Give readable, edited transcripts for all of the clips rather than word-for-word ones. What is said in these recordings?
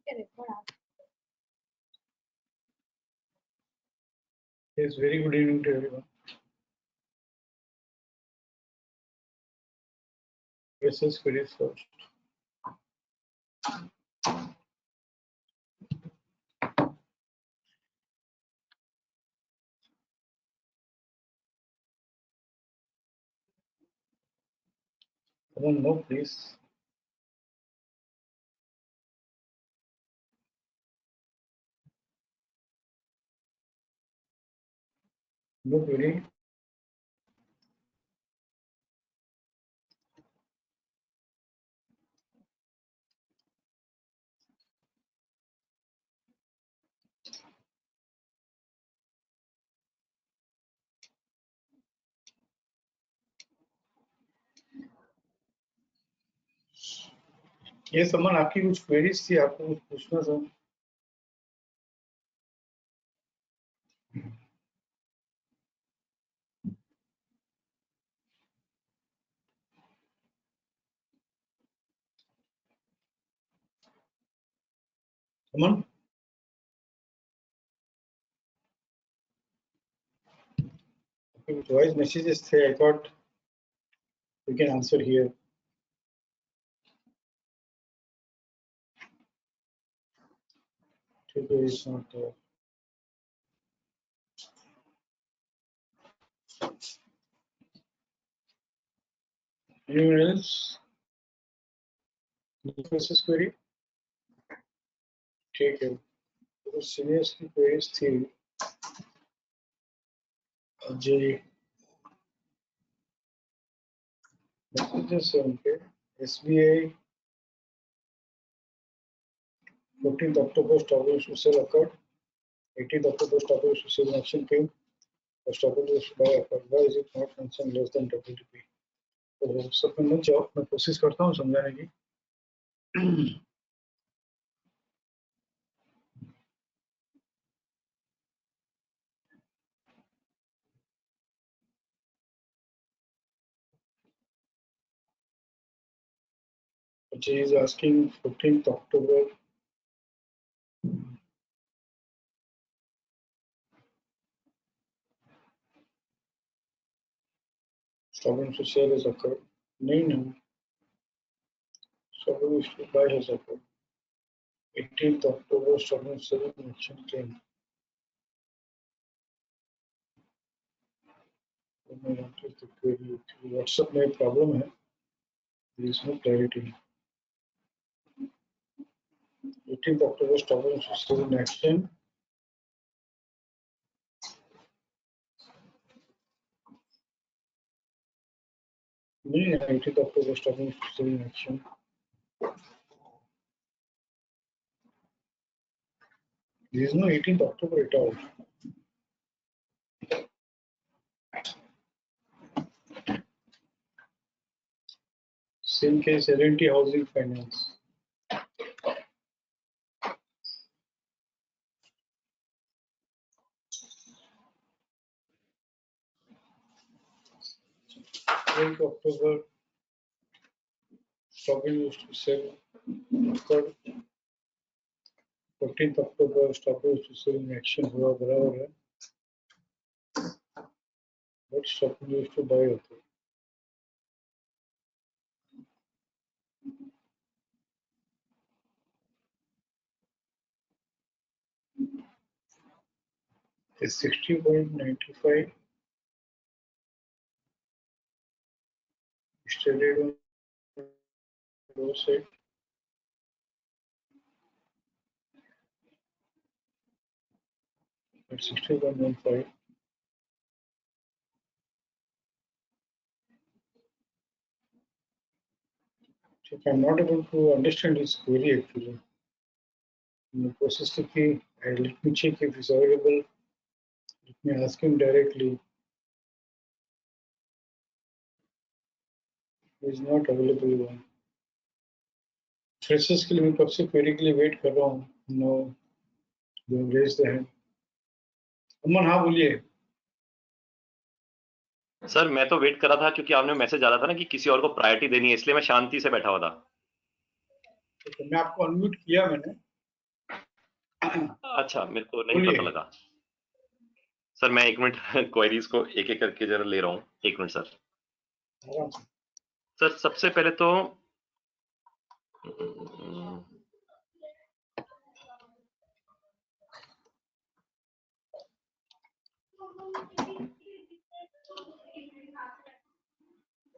Yes, very good evening to everyone. SS queries first. Come on, no, please. No query. ये समन आपकी कुछ queries थी, आपको कुछ पूछना था? समन कुछ वॉइस मैसेजेस थे, I thought you can answer here. ठीक है, it's not there. Anyone else? SS query? ठीक है, तो सीनियर्स की क्वेरीज थी. अजय मैसेजेस है उनके. SBI 14th October stock issue sale occurred. 18th October stock issue sale action came. The stock issue buy occurred. Why is it not mentioned less than WTP? तो सब में मत जाओ, मैं कोशिश करता हूँ समझाने की. She is asking 14th October. Stock issue sale has occurred. नहीं. Stock issue buy has occurred. 18th October stock issue sale action came. WhatsApp में प्रॉब्लम है. There is no clarity. 18th October stock issue sale action. नहीं है 18th October stock issue sale action. There is no 18th October at all. Same case L&T Housing Finance. October stock issue sale occurred. 14th October stock issue sale action हुआ, बराबर है. What stock issue buy होता है? Is 60.95 traded on low side. At 60.15. I'm not able to understand this query actually. In the process to key, let me check if it's available. Let me ask him directly. He is not available. Freshers के लिए मैं कब से query के लिए wait कर रहा हूँ. No, raise the hand. Aman, हाँ बोलिए. सर मैं तो वेट कर रहा था क्योंकि आपने मैसेज डाला था ना कि किसी और को प्रायोरिटी देनी है, इसलिए मैं शांति से बैठा हुआ था. तो मैं आपको अनम्यूट किया मैंने. अच्छा, मेरे को नहीं बोलिए। पता लगा सर। मैं 1 मिनट क्वेरीज को एक एक करके जरा ले रहा हूँ। 1 मिनट सर। आराम से। सर सबसे पहले तो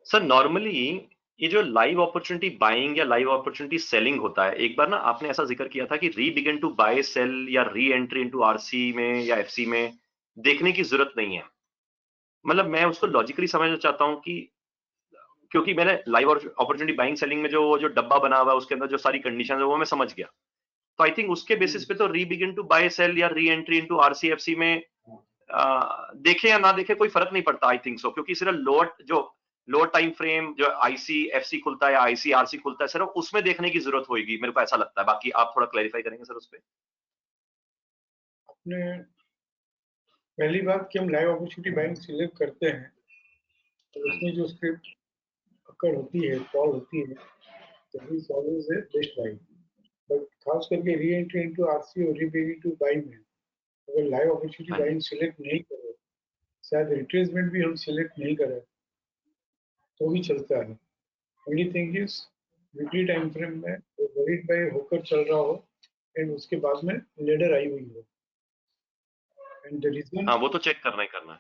सर नॉर्मली ये जो लाइव अपॉर्चुनिटी बाइंग या लाइव अपॉर्चुनिटी सेलिंग होता है, एक बार ना आपने ऐसा जिक्र किया था कि री बिगिन टू बाय सेल या री एंट्री इनटू आरसी में या एफसी में देखने की जरूरत नहीं है। मतलब मैं उसको लॉजिकली समझना चाहता हूं कि क्योंकि मैंने लाइव अपॉर्चुनिटी बाइंग सेलिंग में जो डब्बा बना हुआ है उसके अंदर जो सारी कंडीशन है वो मैं समझ गया। तो आई थिंक उसके बेसिस पे तो री बिगिन टू बाय सेल या री एंट्री इनटू आरसीएफसी में देखे या ना देखे कोई फर्क नहीं पड़ता। आई थिंक सो, क्योंकि सिर्फ लोअर टाइम फ्रेम जो आईसी एफसी खुलता है या आईसीआरसी खुलता है सिर्फ उसमें देखने की जरूरत होगी, मेरे को ऐसा लगता है। बाकी आप थोड़ा क्लैरिफाई करेंगे सर उस पर। अपने पहली बात कि हम लाइव अपॉर्चुनिटी बाइंग सिलेक्ट करते हैं तो हाँ उसमें जी। जो स्क्रिप्ट अक्कर होती है, कॉल होती है, that is always a best buying. But खास करके री एंट्री इनटू आरसी और री बिगिन टू बाइंग में अगर लाइव अपॉर्चुनिटी हाँ जी। बाइंग सिलेक्ट नहीं करें, शायद रिट्रेसमेंट भी हम सिलेक्ट नहीं करें तो भी चलता है। Only thing is weekly time frame में वरीड बाय होकर चल रहा हो एंड उसके बाद में लेडर आई हुई हो एंड द रीजन हाँ वो तो चेक करना ही करना है।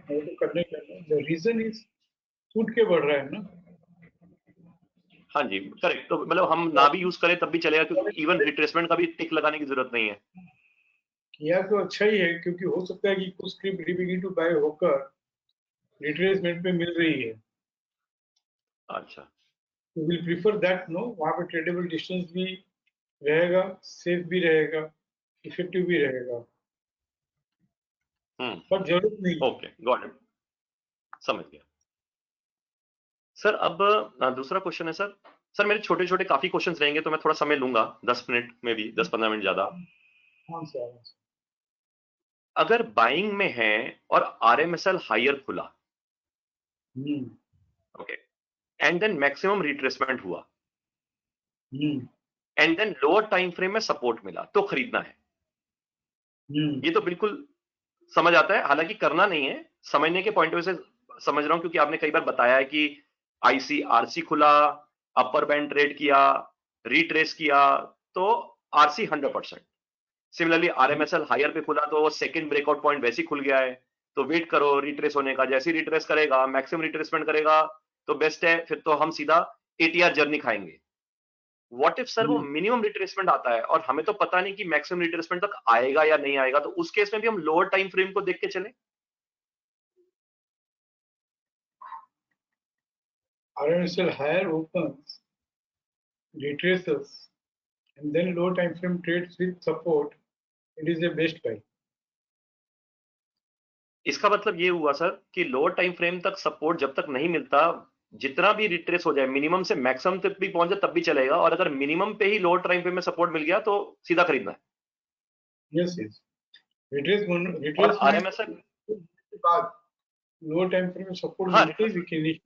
वो तो करने का द रीजन इज फूट के बढ़ रहा है ना। हाँ जी करेक्ट। तो मतलब हम ना भी यूज करें तब भी चलेगा, क्योंकि इवन रिट्रेसमेंट का भी टिक लगाने की जरूरत नहीं है। किया तो अच्छा ही है क्योंकि हो सकता है कि कुछ स्क्रिप्ट रीबिगिन टू बाय होकर रिट्रेसमेंट पे मिल रही है। अच्छा। तो विल प्रीफर दैट नो, वहाँ पे ट्रेडेबल डिस्टेंस भी रहेगा, सेफ भी रहेगा, इफेक्टिव भी रहेगा, पर जरूरत नहीं है। ओके गॉट इट, समझ गया सर। अब दूसरा क्वेश्चन है सर। सर मेरे छोटे छोटे काफी क्वेश्चंस रहेंगे तो मैं थोड़ा समय लूंगा, 10 मिनट में भी, 10-15 मिनट ज्यादा। आराम से आराम से। अगर बाइंग में है और आरएमएसएल हायर खुला, हम्म। Okay, and then maximum retracement हुआ, हम्म। And then lower time frame में सपोर्ट मिला, तो खरीदना है। हम्म। ये तो बिल्कुल समझ आता है, हालांकि करना नहीं है। समझने के पॉइंट ऑफ व्यू से समझ रहा हूं, क्योंकि आपने कई बार बताया है कि आईसीआरसी खुला, अपर बैंड ट्रेड किया, रिट्रेस किया, तो आरसी 100%। सिमिलरली आरएमएसएल हायर पे खुला तो सेकंड ब्रेकआउट पॉइंट वैसे ही खुल गया है, तो वेट करो रिट्रेस होने का। जैसे ही रिट्रेस करेगा, मैक्सिमम रिट्रेसमेंट करेगा, तो बेस्ट है, फिर तो हम सीधा एटीआर जर्नी खाएंगे। व्हाट इफ सर वो हम्म। मिनिमम रिट्रेसमेंट आता है और हमें तो पता नहीं कि मैक्सिमम रिट्रेसमेंट तक आएगा या नहीं आएगा, तो उस केस में भी हम लोअर टाइम फ्रेम को देख के चले। RMSL higher opens, retraces, and then low time frame trades with support, it is a best buy. इसका मतलब ये हुआ सर कि लोअर टाइम फ्रेम तक सपोर्ट जब तक नहीं मिलता, जितना भी रिट्रेस हो जाए मिनिमम से मैक्सिमम तक भी पहुंच जाए तब भी चलेगा, और अगर मिनिमम पे ही लोअर टाइम फ्रेम में सपोर्ट मिल गया तो सीधा खरीदना है। Yes, yes. और Retracement आरएमएसएल, के बाद lower time frame में support हाँ मिलते ही रिट्रेसमेंट, बिकेनी।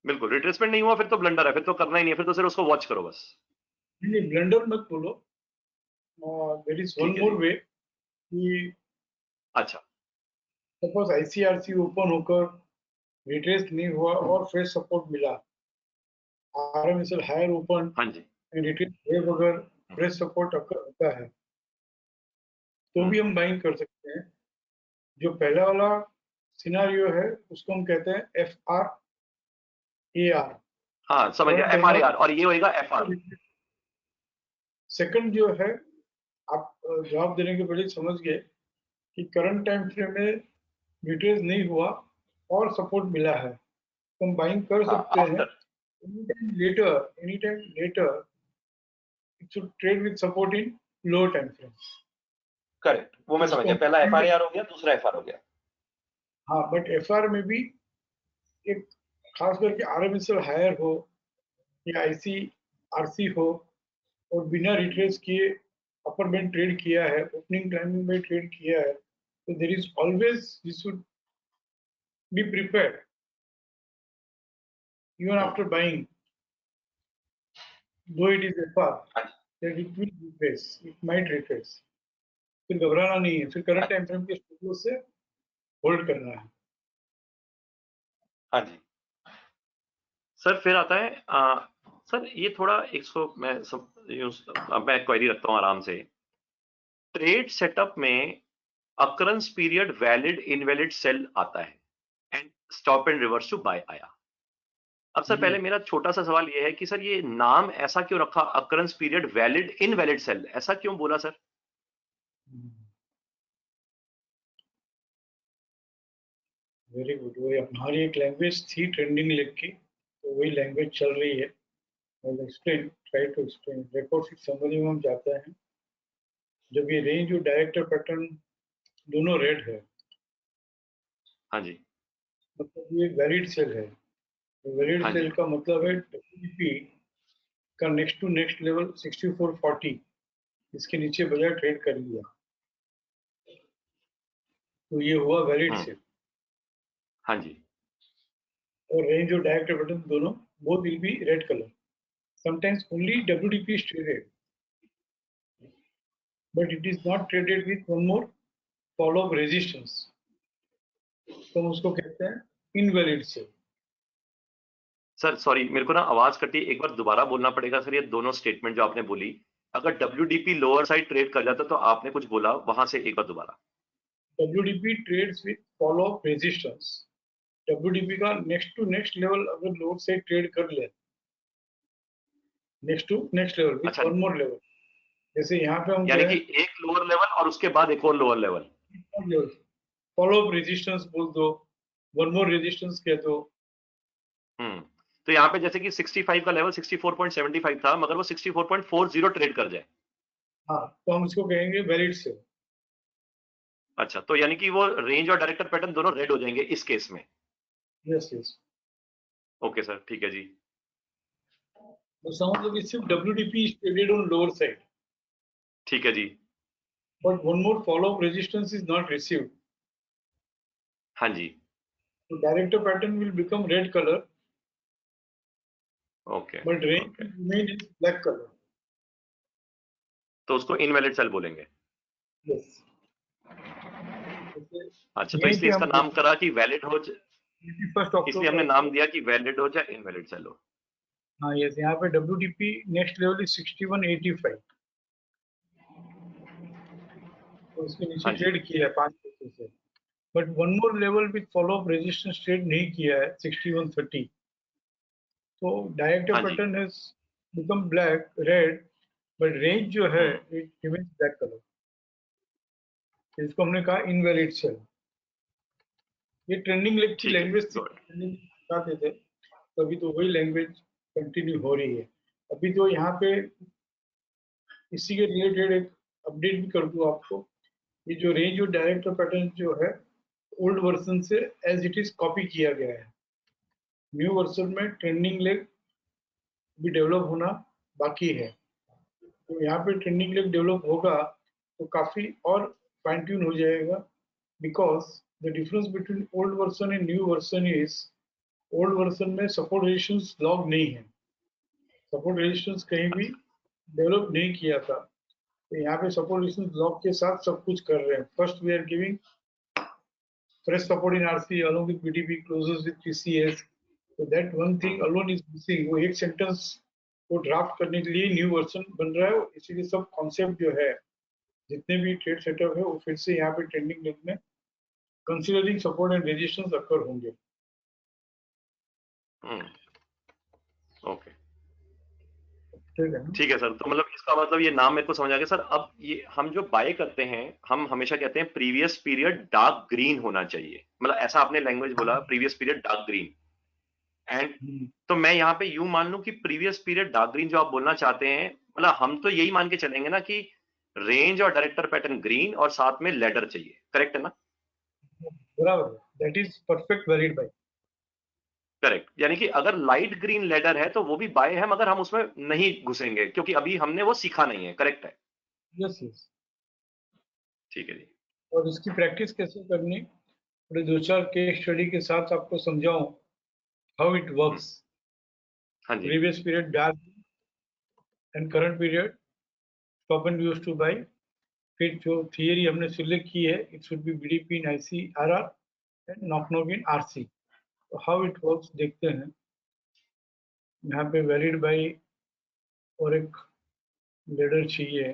बिल्कुल रिट्रेसमेंट नहीं हुआ फिर तो ब्लंडर है, फिर तो करना ही नहीं है, फिर तो सिर्फ उसको वॉच करो बस। नहीं, ब्लंडर मत बोलो। देयर इज वन ठीक है मोर जी। वे कि अच्छा। सपोज आईसीआरसी ओपन होकर रिट्रेस नहीं हुआ और फ्रेश सपोर्ट मिला, आरएमएसएल हायर ओपन हाँ जी। एंड रिट्रेस हुए बगैर फ्रेश सपोर्ट होता है तो भी हम बाइंग कर सकते हैं। जो पहला वाला सिनारियो है उसको हम कहते हैं FRAR, हाँ समझ गया, current F R A timer. आर, और ये होएगा एफ आर। सेकंड जो है, आप जवाब देने के पहले समझ गए कि करंट टाइम फ्रेम में रिट्रेस नहीं हुआ और सपोर्ट मिला है तो हम बाइंग कर हाँ सकते हैं। After, any time later it should trade with support in lower time frame. Correct, वो मैं समझ उसको गया। पहला एफ आर ए हम, आर हो गया, दूसरा एफ आर हो गया। हाँ, बट एफआर में भी एक खास करके आरएमएसएल हायर हो या आईसी आरसी हो और बिना रिट्रेस किए अपर बैंड ट्रेड किया है, ओपनिंग टाइमिंग में ट्रेड किया है, तो there is always you should be prepared even after buying though it is FR. that it will retrace, it might retrace. फिर घबराना नहीं है, फिर करंट टाइम फ्रेम के स्टॉप लॉस से होल्ड करना है। हाँ जी सर। फिर आता है सर ये थोड़ा 100 मैं क्वेरी रखता हूँ आराम से। ट्रेड सेटअप में occurrence period valid invalid sell आता है and stop and reverse to buy आया। अब सर पहले मेरा छोटा सा सवाल ये है कि सर ये नाम ऐसा क्यों रखा, occurrence period valid invalid sell, ऐसा क्यों बोला सर? Very good. वो हमारी एक लैंग्वेज थी ट्रेंडिंग लेग की, तो वही लैंग्वेज चल रही है। I explain, try to explain. Record समझने में हम जाते हैं, जब ये रेंज और डायरेक्टर पैटर्न दोनों रेड है, हाँ जी मतलब ये वैलिड सेल है। वैलिड हाँ सेल जी का मतलब है WDP का नेक्स्ट टू नेक्स्ट लेवल 6440, इसके नीचे बाजार ट्रेड कर लिया, तो ये हुआ वैलिड सेल। हाँ जी और रेंज और डायरेक्टर पैटर्न दोनों both will be red colour. Sometimes only WDP is traded, but it is not traded with one more follow-up resistance. तो हम उसको कहते हैं इनवैलिड सेल। सर सॉरी, मेरे को ना आवाज कटी, एक बार दोबारा बोलना पड़ेगा सर। ये दोनों स्टेटमेंट जो आपने बोली, अगर WDP लोअर साइड ट्रेड कर जाता तो आपने कुछ बोला, वहां से एक बार दोबारा। WDP trades with follow-up resistance. WDP का नेक्स्ट टू नेक्स्ट लेवल अगर लोअर साइड ट्रेड कर ले, next to next level with अच्छा, वन मोर लेवल, जैसे यहाँ पे हम यानी गए कि एक लोअर लेवल और उसके बाद एक और lower level. Follow up resistance बोल दो, वन मोर रेजिस्टेंस कह दो। तो यहाँ पे जैसे कि 65 का लेवल 64.75 था, मगर वो 64.40 ट्रेड कर जाए। हाँ, तो हम इसको कहेंगे वैलिड सेल। अच्छा, तो यानी कि वो रेंज और डायरेक्टर पैटर्न दोनों रेड हो जाएंगे इस केस में। Yes yes. ओके सर, ठीक है जी। तो समझ लो कि सिर्फ WDP is traded on lower side, ठीक है जी। but one more follow-up resistance is not received. हाँ जी So director pattern will become red color, okay but range okay, will remain in black color. तो उसको इनवैलिड सेल बोलेंगे। Yes. अच्छा, तो यहीं इसलिए पे इसका हम नाम करा कि वैलिड हो, 21 इसलिए हमने अक्टूबर। नाम दिया कि वैलिड हो चाहे इनवैलिड सेल हो। हाँ यस, यहाँ पे WDP नेक्स्ट लेवल इज 6185, तो उसके नीचे हाँ जी ट्रेड किया है 5% से, but one more level with follow up resistance trade नहीं किया है 6130। तो डायरेक्टर हाँ जी pattern has become black red, but range जो है hmm, it remains black colour. इसको हमने कहा इनवैलिड सेल। ये ट्रेंडिंग लेग की ठीक है जी, लैंग्वेज थी, गुड। ट्रेंडिंग बताते थे, तो अभी तो वही लैंग्वेज कंटिन्यू हो रही है। अभी तो यहाँ पे इसी के रिलेटेड एक अपडेट भी कर दूं आपको। ये जो रेंज और डायरेक्टर पैटर्न जो है, ओल्ड वर्जन से एज इट इज कॉपी किया गया है। न्यू वर्जन में ट्रेंडिंग लेग भी डेवलप होना बाकी है, तो यहाँ पे ट्रेंडिंग लेग डेवलप होगा तो काफी और फाइन ट्यून हो जाएगा। Because the difference between old version and new version is, old version में सपोर्ट रेजिस्टेंस लॉग नहीं है, सपोर्ट रेजिस्टेंस कहीं भी डेवलप नहीं किया था। तो यहाँ पे सपोर्ट रेजिस्टेंस लॉग के साथ सब कुछ कर रहे हैं। First we are giving fresh support in RC along with BTP closes with TCS. So that one thing alone is missing. वो एक सेंटेंस को ड्राफ्ट करने के लिए न्यू वर्जन बन रहा है, इसीलिए सब कॉन्सेप्ट जो है, जितने भी ट्रेड सेटअप है, वो फिर से यहाँ पे ट्रेंडिंग लेग में कंसीडरिंग सपोर्ट एंड रेजिस्टेंस अकर होंगे। ओके ठीक है ना? ठीक है सर। तो मतलब इसका मतलब ये नाम मेरे को समझ आ गया सर। अब ये हम जो बाय करते हैं, हम हमेशा कहते हैं प्रीवियस पीरियड डार्क ग्रीन होना चाहिए, मतलब ऐसा आपने लैंग्वेज बोला, previous period dark green. And तो मैं यहाँ पे यूं मान लूं कि प्रीवियस पीरियड डार्क ग्रीन जो आप बोलना चाहते हैं, मतलब हम तो यही मान के चलेंगे ना कि रेंज और डायरेक्टर पैटर्न ग्रीन और साथ में लेडर चाहिए, करेक्ट है ना? बराबर है, that is perfect valid buy. Correct, यानी कि अगर लाइट ग्रीन लेडर है तो वो भी बाय है, मगर हम उसमें नहीं घुसेंगे क्योंकि अभी हमने वो सीखा नहीं है, करेक्ट है? Yes yes. ठीक है जी। और इसकी प्रैक्टिस कैसे करनी, थोड़े दो चार केस स्टडी के साथ आपको समझाऊं हाउ इट वर्क्स। हाँ जी previous period dark and current period stop and use to buy, फिर जो थियरी हमने सिलेक्ट की है, it should be BDP in ICRR and knock in RC. तो how it works देखते हैं. यहाँ पे वैलिड बाई और एक लेडर चाहिए,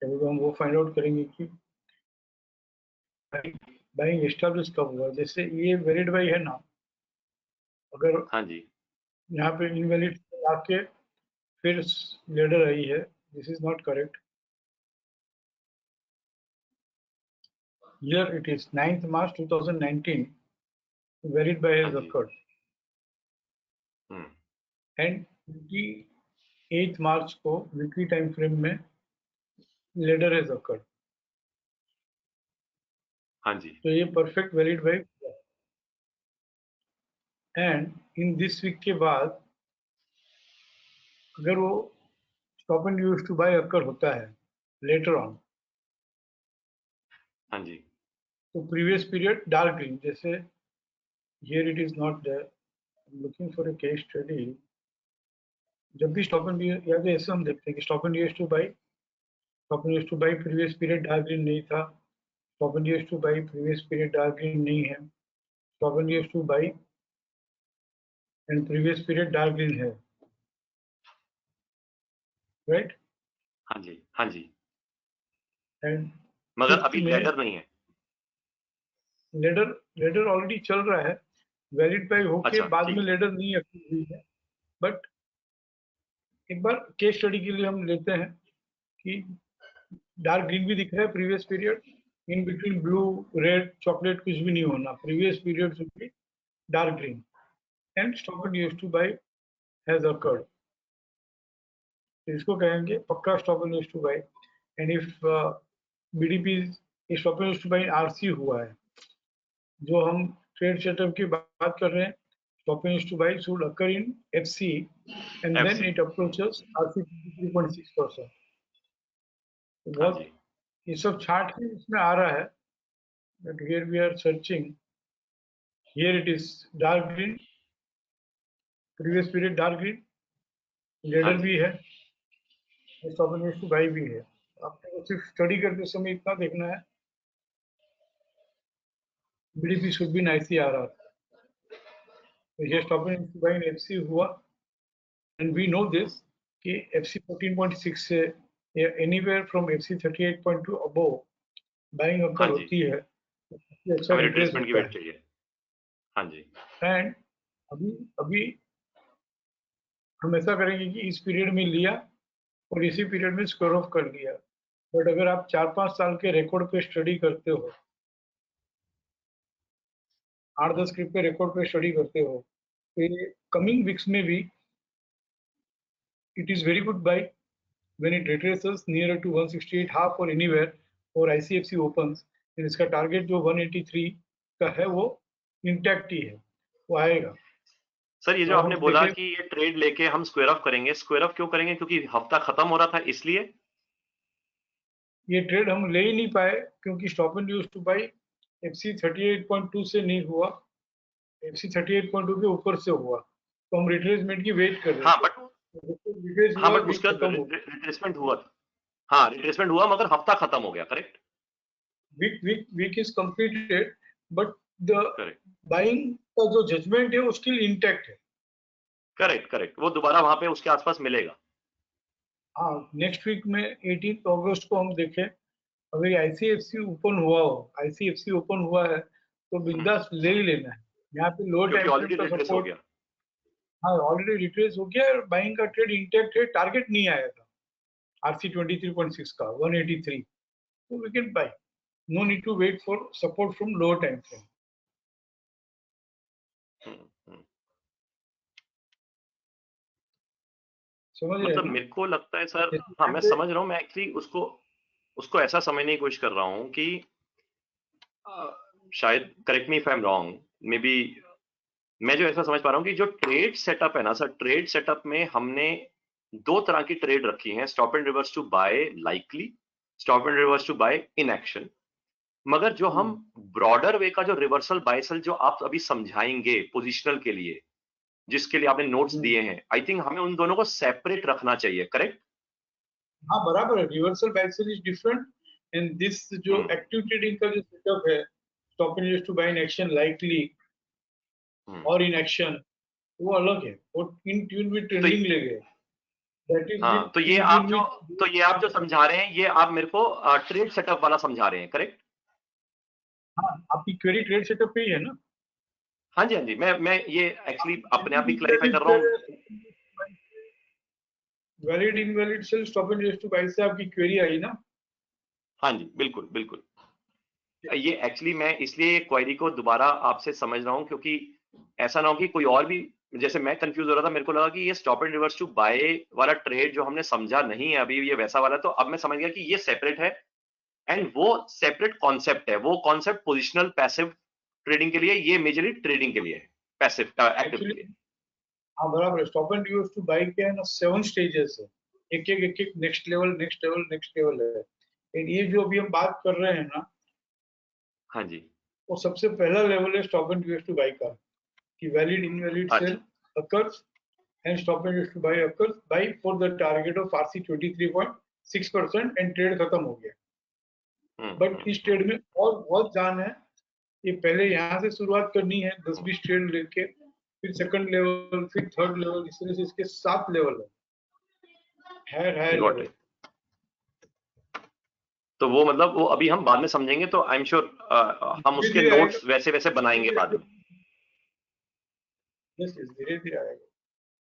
तो हम वो फाइंड आउट करेंगे कि बाइंग एस्टैब्लिश कब हुआ. जैसे ये वैलिड बाई है ना, अगर हाँ जी, यहाँ पे इनवैलिड आके फिर लेडर आई है, this is not correct. Here it is 9th March 2019, valid by has हाँ जी, occurred, hmm, and 28th March को वीकली टाइम फ्रेम में लेडर has occurred. हाँ जी, तो ये perfect valid buy. And in this week के बाद अगर वो stop and use to buy occur होता है लेटर ऑन, हाँ जी, तो प्रीवियस पीरियड डार्क ग्रीन, जैसे here it is not there, looking for a case study. जब भी स्टॉप एंड यूज, या तो ऐसे हम देखते हैं कि stop and use to buy, stop and use to buy previous period dark green नहीं था, stop and use to buy previous period dark green नहीं है, stop and use to buy and previous period dark green है, right. हाँ जी, हाँ जी, and मगर fifth अभी में लेडर नहीं है. लेडर लेडर ऑलरेडी चल रहा है, वैलिड बाय होके अच्छा, बाद ठीक में है. लेडर नहीं अप्रूव हुई है. बट एक बार केस स्टडी के लिए हम लेते हैं कि डार्क ग्रीन भी दिख रहा है previous period, in between blue red chocolate कुछ भी नहीं होना, previous period should be dark green and stop and use to buy has occurred. इसको कहेंगे पक्का stop and use to buy. And if BDP stop and use to buy RC हुआ है, जो हम ट्रेड सेटअप की बात कर रहे हैं, stop and use to buy should occur in FC and then FC, it approaches RC 3.6%. हाँ बहुत जी, ये सब छाट के इसमें आ रहा है. But here we are searching, here it is dark green, previous period dark green, हाँ लेडर जी, भी है, stop and use to buy भी है. आपने को सिर्फ स्टडी करते समय इतना देखना है, BDP should be in ICRR. तो ये stop and use to buy in FC हुआ, and we know this कि FC 14.6 से anywhere from FC 38.2 above buying हाँ अकर जी, होती है, तो अच्छा हमें रिट्रेस रिट्रेसमेंट की होता वेट है. चाहिए. हाँ जी, एंड अभी अभी हम ऐसा करेंगे कि इस पीरियड में लिया और इसी पीरियड में स्क्वायर ऑफ कर लिया. बट अगर आप 4-5 साल के रिकॉर्ड पे स्टडी करते हो, 8-10 स्क्रिप्ट पे रिकॉर्ड पे स्टडी करते हो, तो ये कमिंग वीक्स में भी it is very good buy when it retraces near to 168 half और एनीवेयर और आईसीएफसी ओपन्स. इसका टारगेट जो 183 का है वो इंटैक्ट ही है, वो आएगा. सर ये जो और आपने हम बोला देखें कि ये ट्रेड लेके हम स्क्वायर ऑफ करेंगे, स्क्वायर ऑफ क्यों करेंगे? क्योंकि हफ्ता खत्म हो रहा था इसलिए. ये ट्रेड हम ले ही नहीं पाए क्योंकि stop and use to by FC 38.2 से नहीं हुआ, एफसी 38.2 के ऊपर से हुआ, तो हम रिट्रेसमेंट की वेट कर रहे हाँ थे. बट रिट्रेस हाँ हुआ, बट वीक उसके बाद खत्म हो, रिट्रेसमेंट हुआ था. हाँ रिट्रेसमेंट हुआ मगर हफ्ता खत्म हो गया. Correct, week is completed, but the correct, buying का जो जजमेंट है वो स्टिल इंटैक्ट है. Correct, correct. वो दोबारा वहां पे उसके आसपास मिलेगा. हाँ, नेक्स्ट वीक में 18 अगस्त को हम देखें, अगर आईसीएफसी ओपन हुआ हो, आईसीएफसी ओपन हुआ है तो हम्म, बिंदास ले ही लेना है. यहाँ पे लो क्योंकि टाइम फ्रेम ऑलरेडी का रिट्रेस हो सपोर्ट, गया. हाँ ऑलरेडी रिट्रेस हो गया और बाइंग का ट्रेड इंटैक्ट है, टारगेट नहीं आया था आरसी 23.6 का 183, तो we can buy, no need to wait for support from lower time frame. Hmm, hmm. समझ रहे हैं मतलब ना. मेरे को लगता है सर, जैसे हाँ यहाँ मैं पे समझ रहा हूँ. मैं एक्चुअली उसको उसको ऐसा समझने की कोशिश कर रहा हूँ कि शायद correct me if I am wrong, may be मैं जो ऐसा समझ पा रहा हूँ कि जो ट्रेड सेटअप है ना सर, ट्रेड सेटअप में हमने दो तरह की ट्रेड रखी है. Stop and reverse to buy likely, stop and reverse to buy in action. मगर जो हम ब्रॉडर वे का जो रिवर्सल बायसल जो आप अभी समझाएंगे पोजिशनल के लिए, जिसके लिए आपने नोट्स दिए हैं, आई थिंक हमें उन दोनों को सेपरेट रखना चाहिए. करेक्ट. हाँ बराबर है, reversal buy sell is different and this जो एक्टिव ट्रेडिंग का जो सेटअप है, stop and use to buy in action likely और इन एक्शन, वो अलग है, वो इन ट्यून विद तो ट्रेंडिंग ले गए, दैट इज हाँ, विद इन ट्यून विद। तो ये आप जो समझा रहे हैं, ये आप मेरे को ट्रेड सेटअप वाला समझा रहे हैं, करेक्ट? हाँ, आपकी क्वेरी ट्रेड सेटअप पे ही है ना। हाँ जी, हाँ जी, मैं ये एक्चुअली अपने आप ही क्लैरिफाई कर रहा हूँ। Valid invalid sell stop and use to buy से आपकी क्वेरी आई ना। हाँ जी, बिल्कुल, बिल्कुल। ये एक्चुअली मैं इसलिए क्वेरी को दोबारा आपसे समझ रहा हूँ, क्योंकि ऐसा ना हो कि कोई और भी, जैसे मैं कंफ्यूज हो रहा था, मेरे को लगा कि ये stop and reverse to buy वाला ट्रेड जो हमने समझा नहीं है अभी, ये वैसा वाला, तो अब मैं समझ गया कि ये सेपरेट है एंड वो सेपरेट कॉन्सेप्ट है। वो कॉन्सेप्ट पोजिशनल पैसिव ट्रेडिंग के लिए, ये मेजरली ट्रेडिंग के लिए है, पैसिव एक्टिव के एक्चुअली लिए। हाँ बराबर है, stop and use to buy के है ना 7 स्टेजेस है, एक एक next level next level next level है। एंड ये जो अभी हम बात कर रहे हैं ना, हाँ जी। वो सबसे पहला लेवल है stop and use to buy का, कि वैलिड इनवैलिड सेल अच्छा। occurs and stop and use to buy occurs by for the target of RC 23.6% and trade खत्म हो गया। बट इस हम्म। ट्रेड में और बहुत जान है, ये पहले यहाँ से शुरुआत करनी है 10-20 ट्रेड लेके, फिर सेकंड लेवल, फिर थर्ड लेवल, इस तरह से इसके 7 लेवल है, हायर गॉट लेवल। इट। तो वो मतलब वो अभी हम बाद में समझेंगे, तो आई एम श्योर हम धीरे उसके धीरे आएगा, नोट्स वैसे वैसे बनाएंगे बाद में। धीरे धीरे आएगा।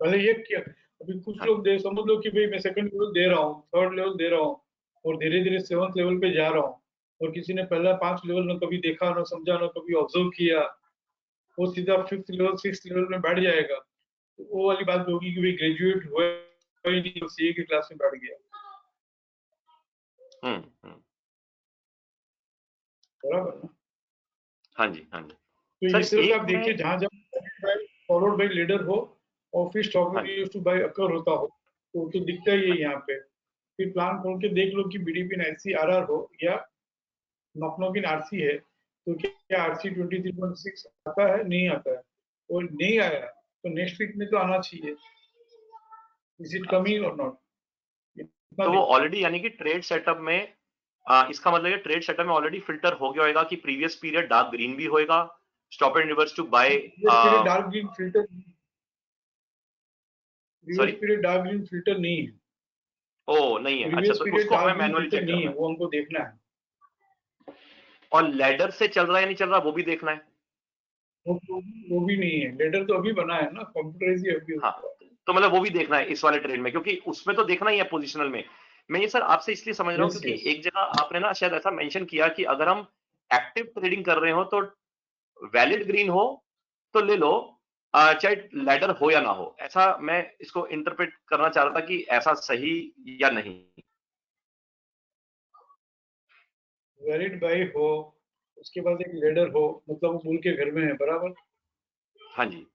पहले ये किया, अभी कुछ हाँ। लोग दे समझ लो कि भाई मैं सेकंड लेवल दे रहा हूँ, थर्ड लेवल दे रहा हूँ, और धीरे धीरे 7th लेवल पे जा रहा हूँ, और किसी ने पहला 5 लेवल ना कभी देखा ना समझा ना कभी ऑब्जर्व किया, वो सीधा 5th लेवल 6th लेवल में बैठ जाएगा, तो वो वाली बात होगी कि भाई ग्रेजुएट हुआ ही नहीं, सीए की क्लास में बैठ गया। हम्म। बराबर ना। हाँ जी, हाँ जी। तो सर इस तरह से एक आप मैं, देखिए, जहां जहां फॉलोड बाई लीडर हो और फिर स्टॉप हाँ जी, यूज टू बाय अकर होता हो, तो दिखता ही है यहाँ पे। फिर प्लान खोल के देख लो कि बीडीपी इन आईसी आरआर हो या नॉक इन आरसी है, तो क्या आरसी 23.6 आता है, नहीं आता है, और नहीं आया तो नेक्स्ट वीक में तो आना चाहिए। इज इट कमिंग अच्छा। और नॉट, इतना तो वो देखिए। ऑलरेडी यानी कि ट्रेड सेटअप में, इसका मतलब है ट्रेड सेटअप में ऑलरेडी फिल्टर हो गया होगा कि प्रीवियस पीरियड डार्क ग्रीन भी होएगा, stop and reverse to buy. Reverse period dark green filter, reverse sorry. Period dark green filter नहीं है, ओ नहीं है, अच्छा, प्रीवियस तो पीरियड उसको डार्क हमें ग्रीन मैनुअली फिल्टर चेक नहीं करना है, है। वो हमको देखना है। और लैडर से चल रहा है या नहीं चल रहा, वो भी देखना है। वो भी नहीं है, लेटर तो अभी बना है ना, कंप्यूटराइज ही अभी हाँ, हुआ। तो मतलब वो भी देखना है इस वाले ट्रेड में, क्योंकि उसमें तो देखना ही है पोजिशनल में। मैं ये सर आपसे इसलिए समझ रहा हूँ यस क्योंकि यस। एक जगह आपने ना शायद ऐसा मेंशन किया कि अगर हम एक्टिव ट्रेडिंग कर रहे हो तो वैलिड ग्रीन हो तो ले लो, चाहे लैडर हो या ना हो। ऐसा मैं इसको इंटरप्रेट करना चाह रहा था कि ऐसा सही या नहीं। वैलिड बाई हो, उसके बाद एक लेडर हो, मतलब वो बुल के घर में है, बराबर। हाँ जी।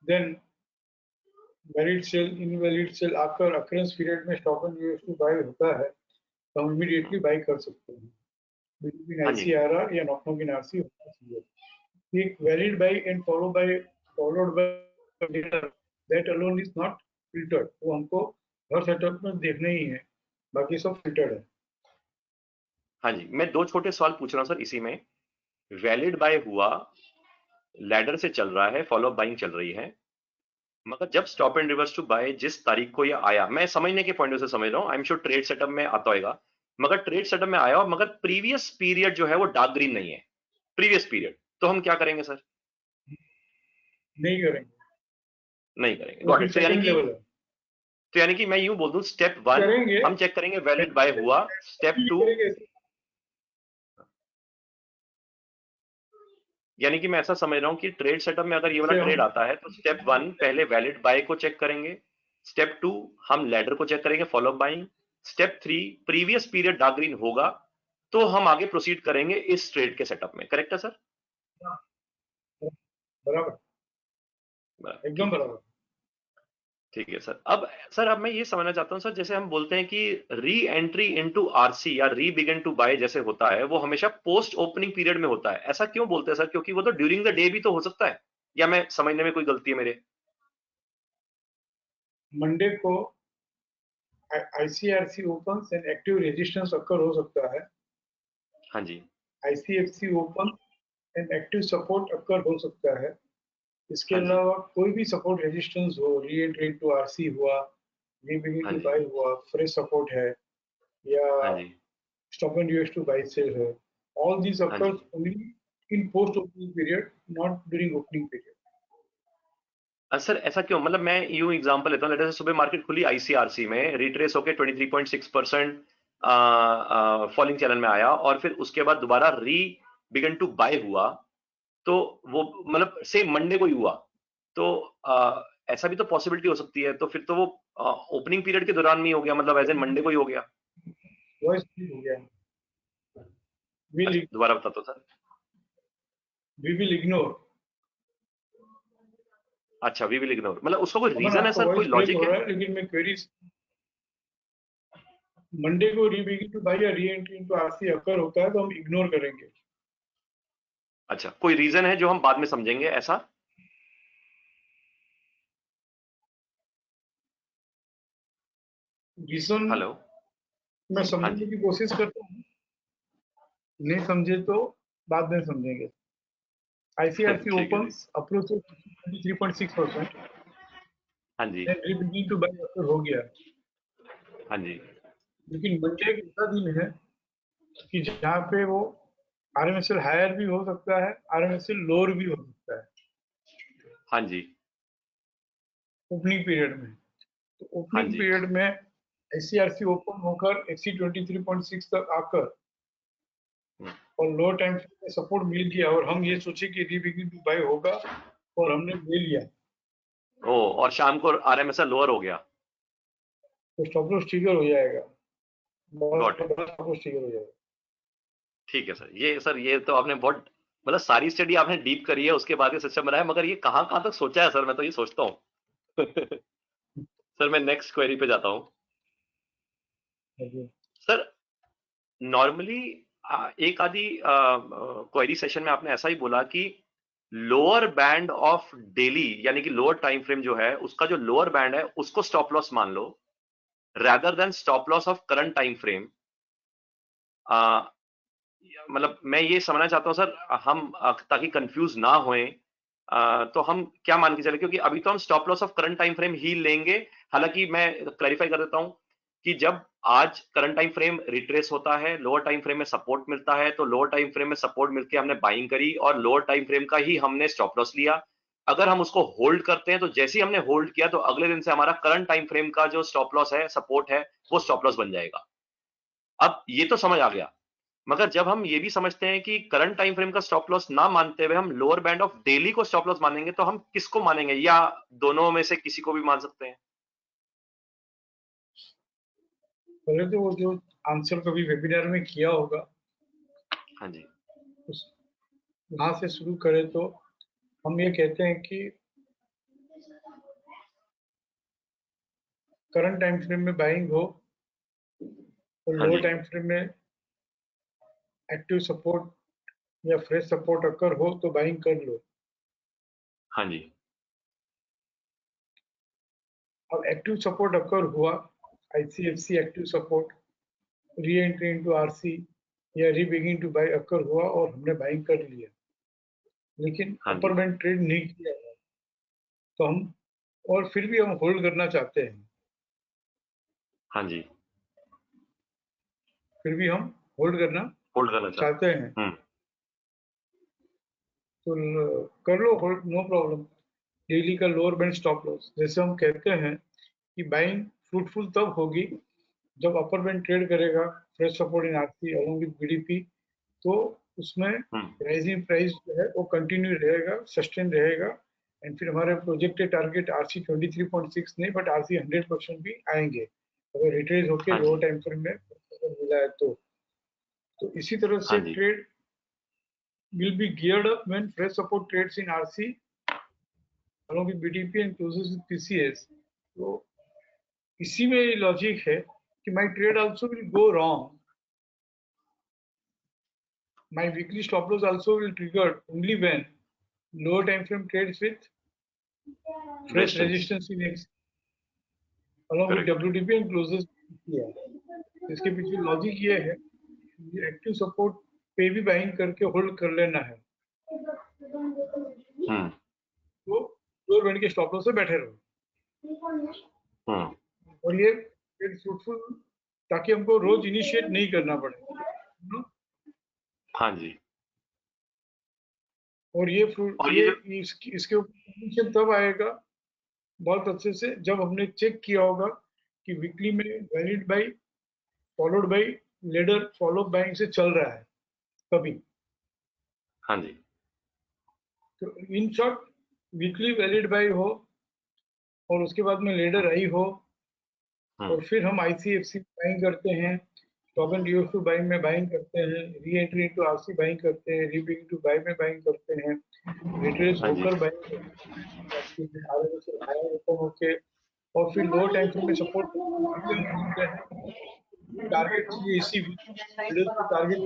Then valid sell invalid sell आकर अकरेंस पीरियड में stop and use to buy होता है, तो हम इमीडिएटली बाय कर सकते हैं, बिटवीन हाँ जी। आईसीआरआर या नॉक इन आरसी होना चाहिए। एक valid buy and followed by later, that alone is not filtered, वो हमको हर सेटअप में देखना ही है, बाकी सब फिल्टर्ड है। हाँ जी, मैं दो छोटे सवाल पूछ रहा हूँ सर इसी में। वैलिड बाय हुआ, लैडर से चल रहा है, फॉलो बाइंग चल रही है, मगर जब stop and reverse to buy जिस तारीख को ये आया, मैं समझने के पॉइंट से समझ रहा हूँ, I am sure trade setup में आता होगा, मगर ट्रेड सेटअप में आया, मगर प्रीवियस पीरियड जो है वो डार्क ग्रीन नहीं है, प्रीवियस पीरियड, तो हम क्या करेंगे सर? नहीं करेंगे, नहीं करेंगे, वो गॉट फिर इट। सेकंड लेवल है। तो यानी कि मैं यूं बोल दूं, स्टेप वन करेंगे, हम चेक करेंगे वैलिड बाय हुआ, स्टेप टू, करेंगे। यानी कि मैं ऐसा समझ रहा हूं कि ट्रेड सेटअप में अगर ये वाला से ट्रेड हम आता है तो स्टेप वन पहले वैलिड बाय को चेक करेंगे, स्टेप टू हम लैडर को चेक करेंगे, follow buying, step three previous period dark green होगा तो हम आगे प्रोसीड करेंगे इस ट्रेड के सेटअप में, करेक्ट है सर? बराबर, एकदम ठीक है सर। बराबर। ठीक है सर। अब सर, अब मैं ये समझना चाहता हूँ सर, जैसे हम बोलते हैं कि री एंट्री इनटू आरसी या री बिगिन टू बाय जैसे होता है, वो हमेशा पोस्ट ओपनिंग पीरियड में होता है, ऐसा क्यों बोलते हैं सर? क्योंकि वो तो ड्यूरिंग द डे भी तो हो सकता है, या मैं समझने में कोई गलती है मेरे? मंडे को ICRC opens and active resistance occur हो सकता है, हाँ जी, ICFC open and active support occur हो सकता है, इसके हाँ जी, अलावा कोई भी सपोर्ट रेजिस्टेंस हो, री एंट्री टू आरसी हुआ, रीबिगिन हाँ टू जी, बाई हुआ, फ्रेश सपोर्ट है या हाँ जी, stop and US to buy sell है, all these हाँ occurs जी। only in post opening period, not during opening period. Sir ऐसा क्यों? मतलब मैं यूं एग्जांपल लेता हूँ, लेट से सुबह मार्केट खुली आईसीआरसी में, रिट्रेस होके 23.6% फॉलिंग चैनल में आया और फिर उसके बाद दोबारा री बिगन टू बाय हुआ, तो वो मतलब से मंडे को ही हुआ, तो ऐसा भी तो पॉसिबिलिटी हो सकती है, तो फिर तो वो ओपनिंग पीरियड के दौरान नहीं हो गया, मतलब एज एन मंडे को ही हो गया। वॉइस हो गया, will अच्छा दोबारा बता दो सर। we will ignore. अच्छा वी विल इग्नोर, मतलब उसका कोई अमन रीजन है आपका सर, कोई वॉइस ब्रेक लॉजिक हो है? रहा है, लेकिन मैं क्वेरी मंडे को रीबिगिन टू बाई या री एंट्री इनटू आरसी अकर होता है तो हम इग्नोर करेंगे। अच्छा कोई रीजन है जो हम बाद में समझेंगे ऐसा? Reason hello. मैं हाँ समझने जी। की कोशिश करता हूँ, नहीं समझे तो बाद में समझेंगे। ICRC ठीक है जी। opens approach to 23.6%, हाँ जी। then रीबिगिन टू बाई अकर हो गया, हाँ जी। लेकिन मंडे एक ऐसा दिन है कि जहाँ पे वो आरएमएसएल हायर भी हो सकता है, आरएमएसएल लोअर भी हो सकता है हाँ जी। ओपनिंग पीरियड में। तो हाँ ओपनिंग जी। पीरियड में ICRC ओपन होकर एक्सी 23.6 तक आकर हम्म। और लो टाइम में सपोर्ट मिल गया और हम ये सोचे कि रीबिगिन टू बाय होगा और हमने ले लिया, ओ, और शाम को आरएमएसआर लोअर हो गया। तो स्टॉप लॉस ट्रिगर हो जाएगा, गॉट बहुत इट। बड़ा स्टॉप लॉस ट्रिगर हो जाएगा। ठीक है सर, ये तो आपने बहुत, मतलब सारी स्टडी आपने डीप करी है, उसके बाद ये सिस्टम बनाया, मगर ये कहाँ कहाँ तक सोचा है सर, मैं तो ये सोचता हूँ। सर मैं नेक्स्ट क्वेरी पे जाता हूँ। जी सर नॉर्मली एक आधी क्वेरी सेशन में आपने ऐसा ही बोला कि लोअर बैंड ऑफ डेली, यानी कि लोअर टाइम फ्रेम जो है उसका जो लोअर बैंड है उसको स्टॉप लॉस मान लो, rather than stop loss of current time frame। मतलब मैं ये समझना चाहता हूँ सर, हम ताकि कंफ्यूज ना होएं, तो हम क्या मान के चले, क्योंकि अभी तो हम stop loss of current time frame ही लेंगे। हालांकि मैं क्लैरिफाई कर देता हूं कि जब आज करंट टाइम फ्रेम रिट्रेस होता है, लोअर टाइम फ्रेम में सपोर्ट मिलता है, तो लोअर टाइम फ्रेम में सपोर्ट मिलकर हमने बाइंग करी और लोअर टाइम फ्रेम का ही हमने स्टॉप लॉस लिया। अगर हम उसको होल्ड करते हैं तो जैसे ही हमने होल्ड किया तो अगले दिन से हमारा करंट टाइम फ्रेम का जो स्टॉप लॉस है, सपोर्ट है, वो स्टॉप लॉस बन जाएगा। अब ये तो समझ आ गया, मगर जब हम ये भी समझते हैं कि करंट टाइम फ्रेम का स्टॉप लॉस ना मानते हुए हम लोअर बैंड ऑफ डेली को स्टॉप लॉस मानेंगे, तो हम किसको मानेंगे, या दोनों में से किसी को भी मान सकते हैं? पहले तो वो जो आंसर कभी वेबिनार में किया होगा हाँ जी। उस वहां से शुरू करें तो हम ये कहते हैं कि करंट टाइम फ्रेम में बाइंग हो और हाँ लो जी। टाइम फ्रेम में एक्टिव सपोर्ट या फ्रेश सपोर्ट अकर हो तो बाइंग कर लो। हाँ जी। अब एक्टिव सपोर्ट अकर हुआ, ICFC active support, re entry into RC या री बिगिन टू बाय अकर हुआ और हमने बाइंग कर लिया, लेकिन हाँ अपर जी। बैंड ट्रेड नहीं किया है, तो हम और फिर भी हम होल्ड करना चाहते हैं, हाँ जी। फिर भी हम होल्ड करना होल्ड करना चाहते चाहते हैं, हैं। तो कर लो होल्ड, नो प्रॉब्लम। डेली का लोअर बैंड स्टॉप लॉस, जैसे हम कहते हैं कि बाइंग फ्रूटफुल तब होगी जब अपर बैंड ट्रेड करेगा fresh support in RC along with BDP, तो उसमें हम्म। राइजिंग प्राइस जो है वो कंटिन्यू रहेगा, सस्टेन रहेगा, एंड फिर हमारे प्रोजेक्टेड टारगेट आरसी 23.6 नहीं बट आरसी 100% भी आएंगे अगर रिट्रेस होके हाँ लो जी। टाइम फ्रेम में मिला है तो इसी तरह हाँ से जी। Trade will be geared up when fresh support trades in RC along with BTP and closes with PCS। तो इसी में लॉजिक है कि my trade also will go wrong, my weekly stop loss also will trigger only when lower time frame trades with fresh resistance. resistance in X along with correct. WTP and closes किया। इसके पीछे logic ये है, active support पे भी buying करके hold कर लेना है, हम्म तो लोअर बैंड के स्टॉप लॉस से बैठे रहो। हम्म और ये फ्रूटफुल, ताकि हमको रोज इनिशिएट नहीं करना पड़े, हाँ जी। और ये फ्रूट और ये ये जो इसके ऊपर तब आएगा बहुत अच्छे से जब हमने चेक किया होगा कि वीकली में valid by followed by ladder follow buying से चल रहा है कभी। हाँ जी। तो in short weekly valid by हो और उसके बाद में लेडर आई हो, हम्म और फिर हम आईसीएफसी बाइंग करते हैं, स्टॉप एंड यूएसपी बाइंग में बाइंग करते हैं, re entry into RC buying करते हैं, री बिगिन टू बाई में बाइंग करते हैं, रिट्रेस हाँ जी। होकर बाइंग करते हैं, आरएमएस से हायर ओपन होके, और फिर लोअर टाइम फ्रेम में सपोर्ट टारगेट चाहिए इसी को टारगेट,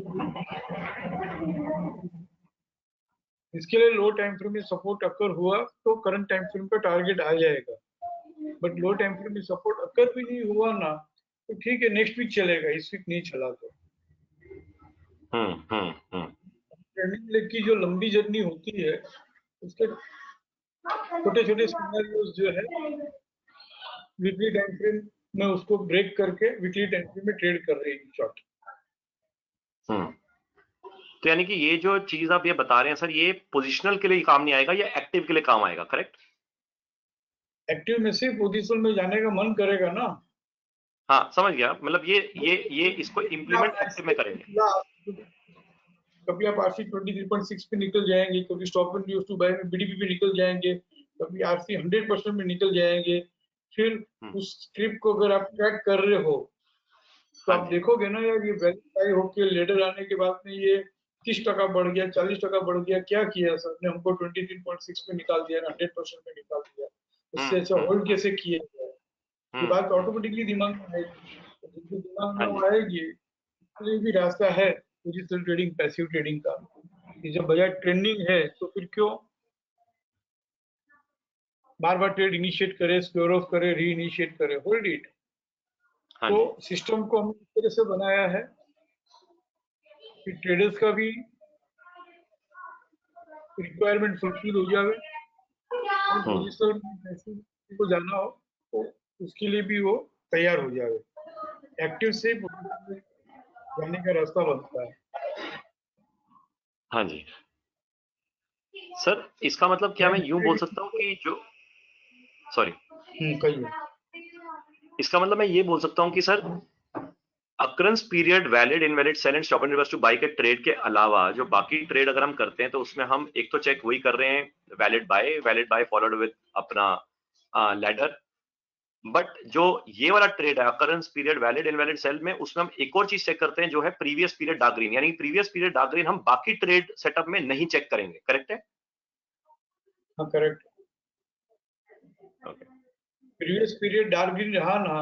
इसके लिए लो टाइम फ्रेम में सपोर्ट अकर हुआ तो करंट टाइम फ्रेम का टारगेट आ जाएगा। बट लो टाइम फ्रेम में सपोर्ट अकर भी नहीं हुआ ना, तो ठीक है नेक्स्ट वीक चलेगा, इस वीक नहीं चला तो। हम्म। ट्रेंडिंग लेग की जो लंबी जर्नी होती है, उसके छोटे छोटे सिनेरियोज जो है वीकली टाइम फ्रेम में उसको ब्रेक करके वीकली टाइम फ्रेम में ट्रेड कर रही है शॉर्ट। हम्म तो यानी कि ये जो चीज आप ये बता रहे हैं सर, ये पोजिशनल के लिए काम नहीं आएगा, या एक्टिव के लिए काम आएगा, करेक्ट? एक्टिव में से पोजीशन में जाने का मन करेगा ना, हाँ समझ गया, मतलब ये इसको इम्प्लीमेंट एक्टिव में करेंगे। कभी आप आरसी 23.6 पे निकल जाएंगे, कभी stop and use to buy में बीडीपी पे निकल जाएंगे, कभी आरसी 100% में निकल जाएंगे। फिर हम्म, उस स्क्रिप्ट को अगर आप ट्रैक कर रहे हो तो हाँ आप जी। देखोगे ना यार, ये वेरीफाई होके लेडर आने के बाद में ये 30% बढ़ गया, 40% बढ़ गया, क्या किया सर ने हमको 23.6 पे निकाल दिया ना, 100% पे निकाल दिया, उससे अच्छा होल्ड हम्म कैसे किया जाए। ये बात हम्म। ऑटोमेटिकली दिमाग में आएगी, तो जिनके दिमाग में हाँ वो जी। आएगी, कोई भी रास्ता है डिजिटल ट्रेडिंग, पैसिव ट्रेडिंग का, कि जब बाजार ट्रेंडिंग है तो फिर क्यों बार बार ट्रेड इनिशिएट करे, स्क्वेयर ऑफ करे, री इनिशिएट करे, होल्ड इट। हाँ तो जी। सिस्टम को हमने इस तरह से बनाया है कि ट्रेडर्स का भी रिक्वायरमेंट फुलफिल हो जाए, और हम्म पोजिशनल में पैसे को जाना हो तो उसके लिए भी वो तैयार हो जाए। एक्टिव से पोजिशन में जाने का रास्ता बनता है। हाँ जी। सर इसका मतलब क्या मैं यूं बोल सकता हूँ कि जो, सॉरी, कहिए। इसका मतलब मैं ये बोल सकता हूँ कि sir occurrence period, valid invalid, sell and stop and reverse to buy के ट्रेड के अलावा जो बाकी ट्रेड अगर हम करते हैं तो उसमें हम एक तो चेक वही कर रहे हैं, वैलिड बाय फॉलोड विद अपना लैडर। बट जो ये वाला ट्रेड है occurrence period, valid invalid sell में, उसमें हम एक और चीज चेक करते हैं जो है प्रीवियस पीरियड डार्क ग्रीन, यानी प्रीवियस पीरियड डार्क ग्रीन हम बाकी ट्रेड सेटअप में नहीं चेक करेंगे, करेक्ट है? हाँ correct. Okay. Previous period dark green रहा ना,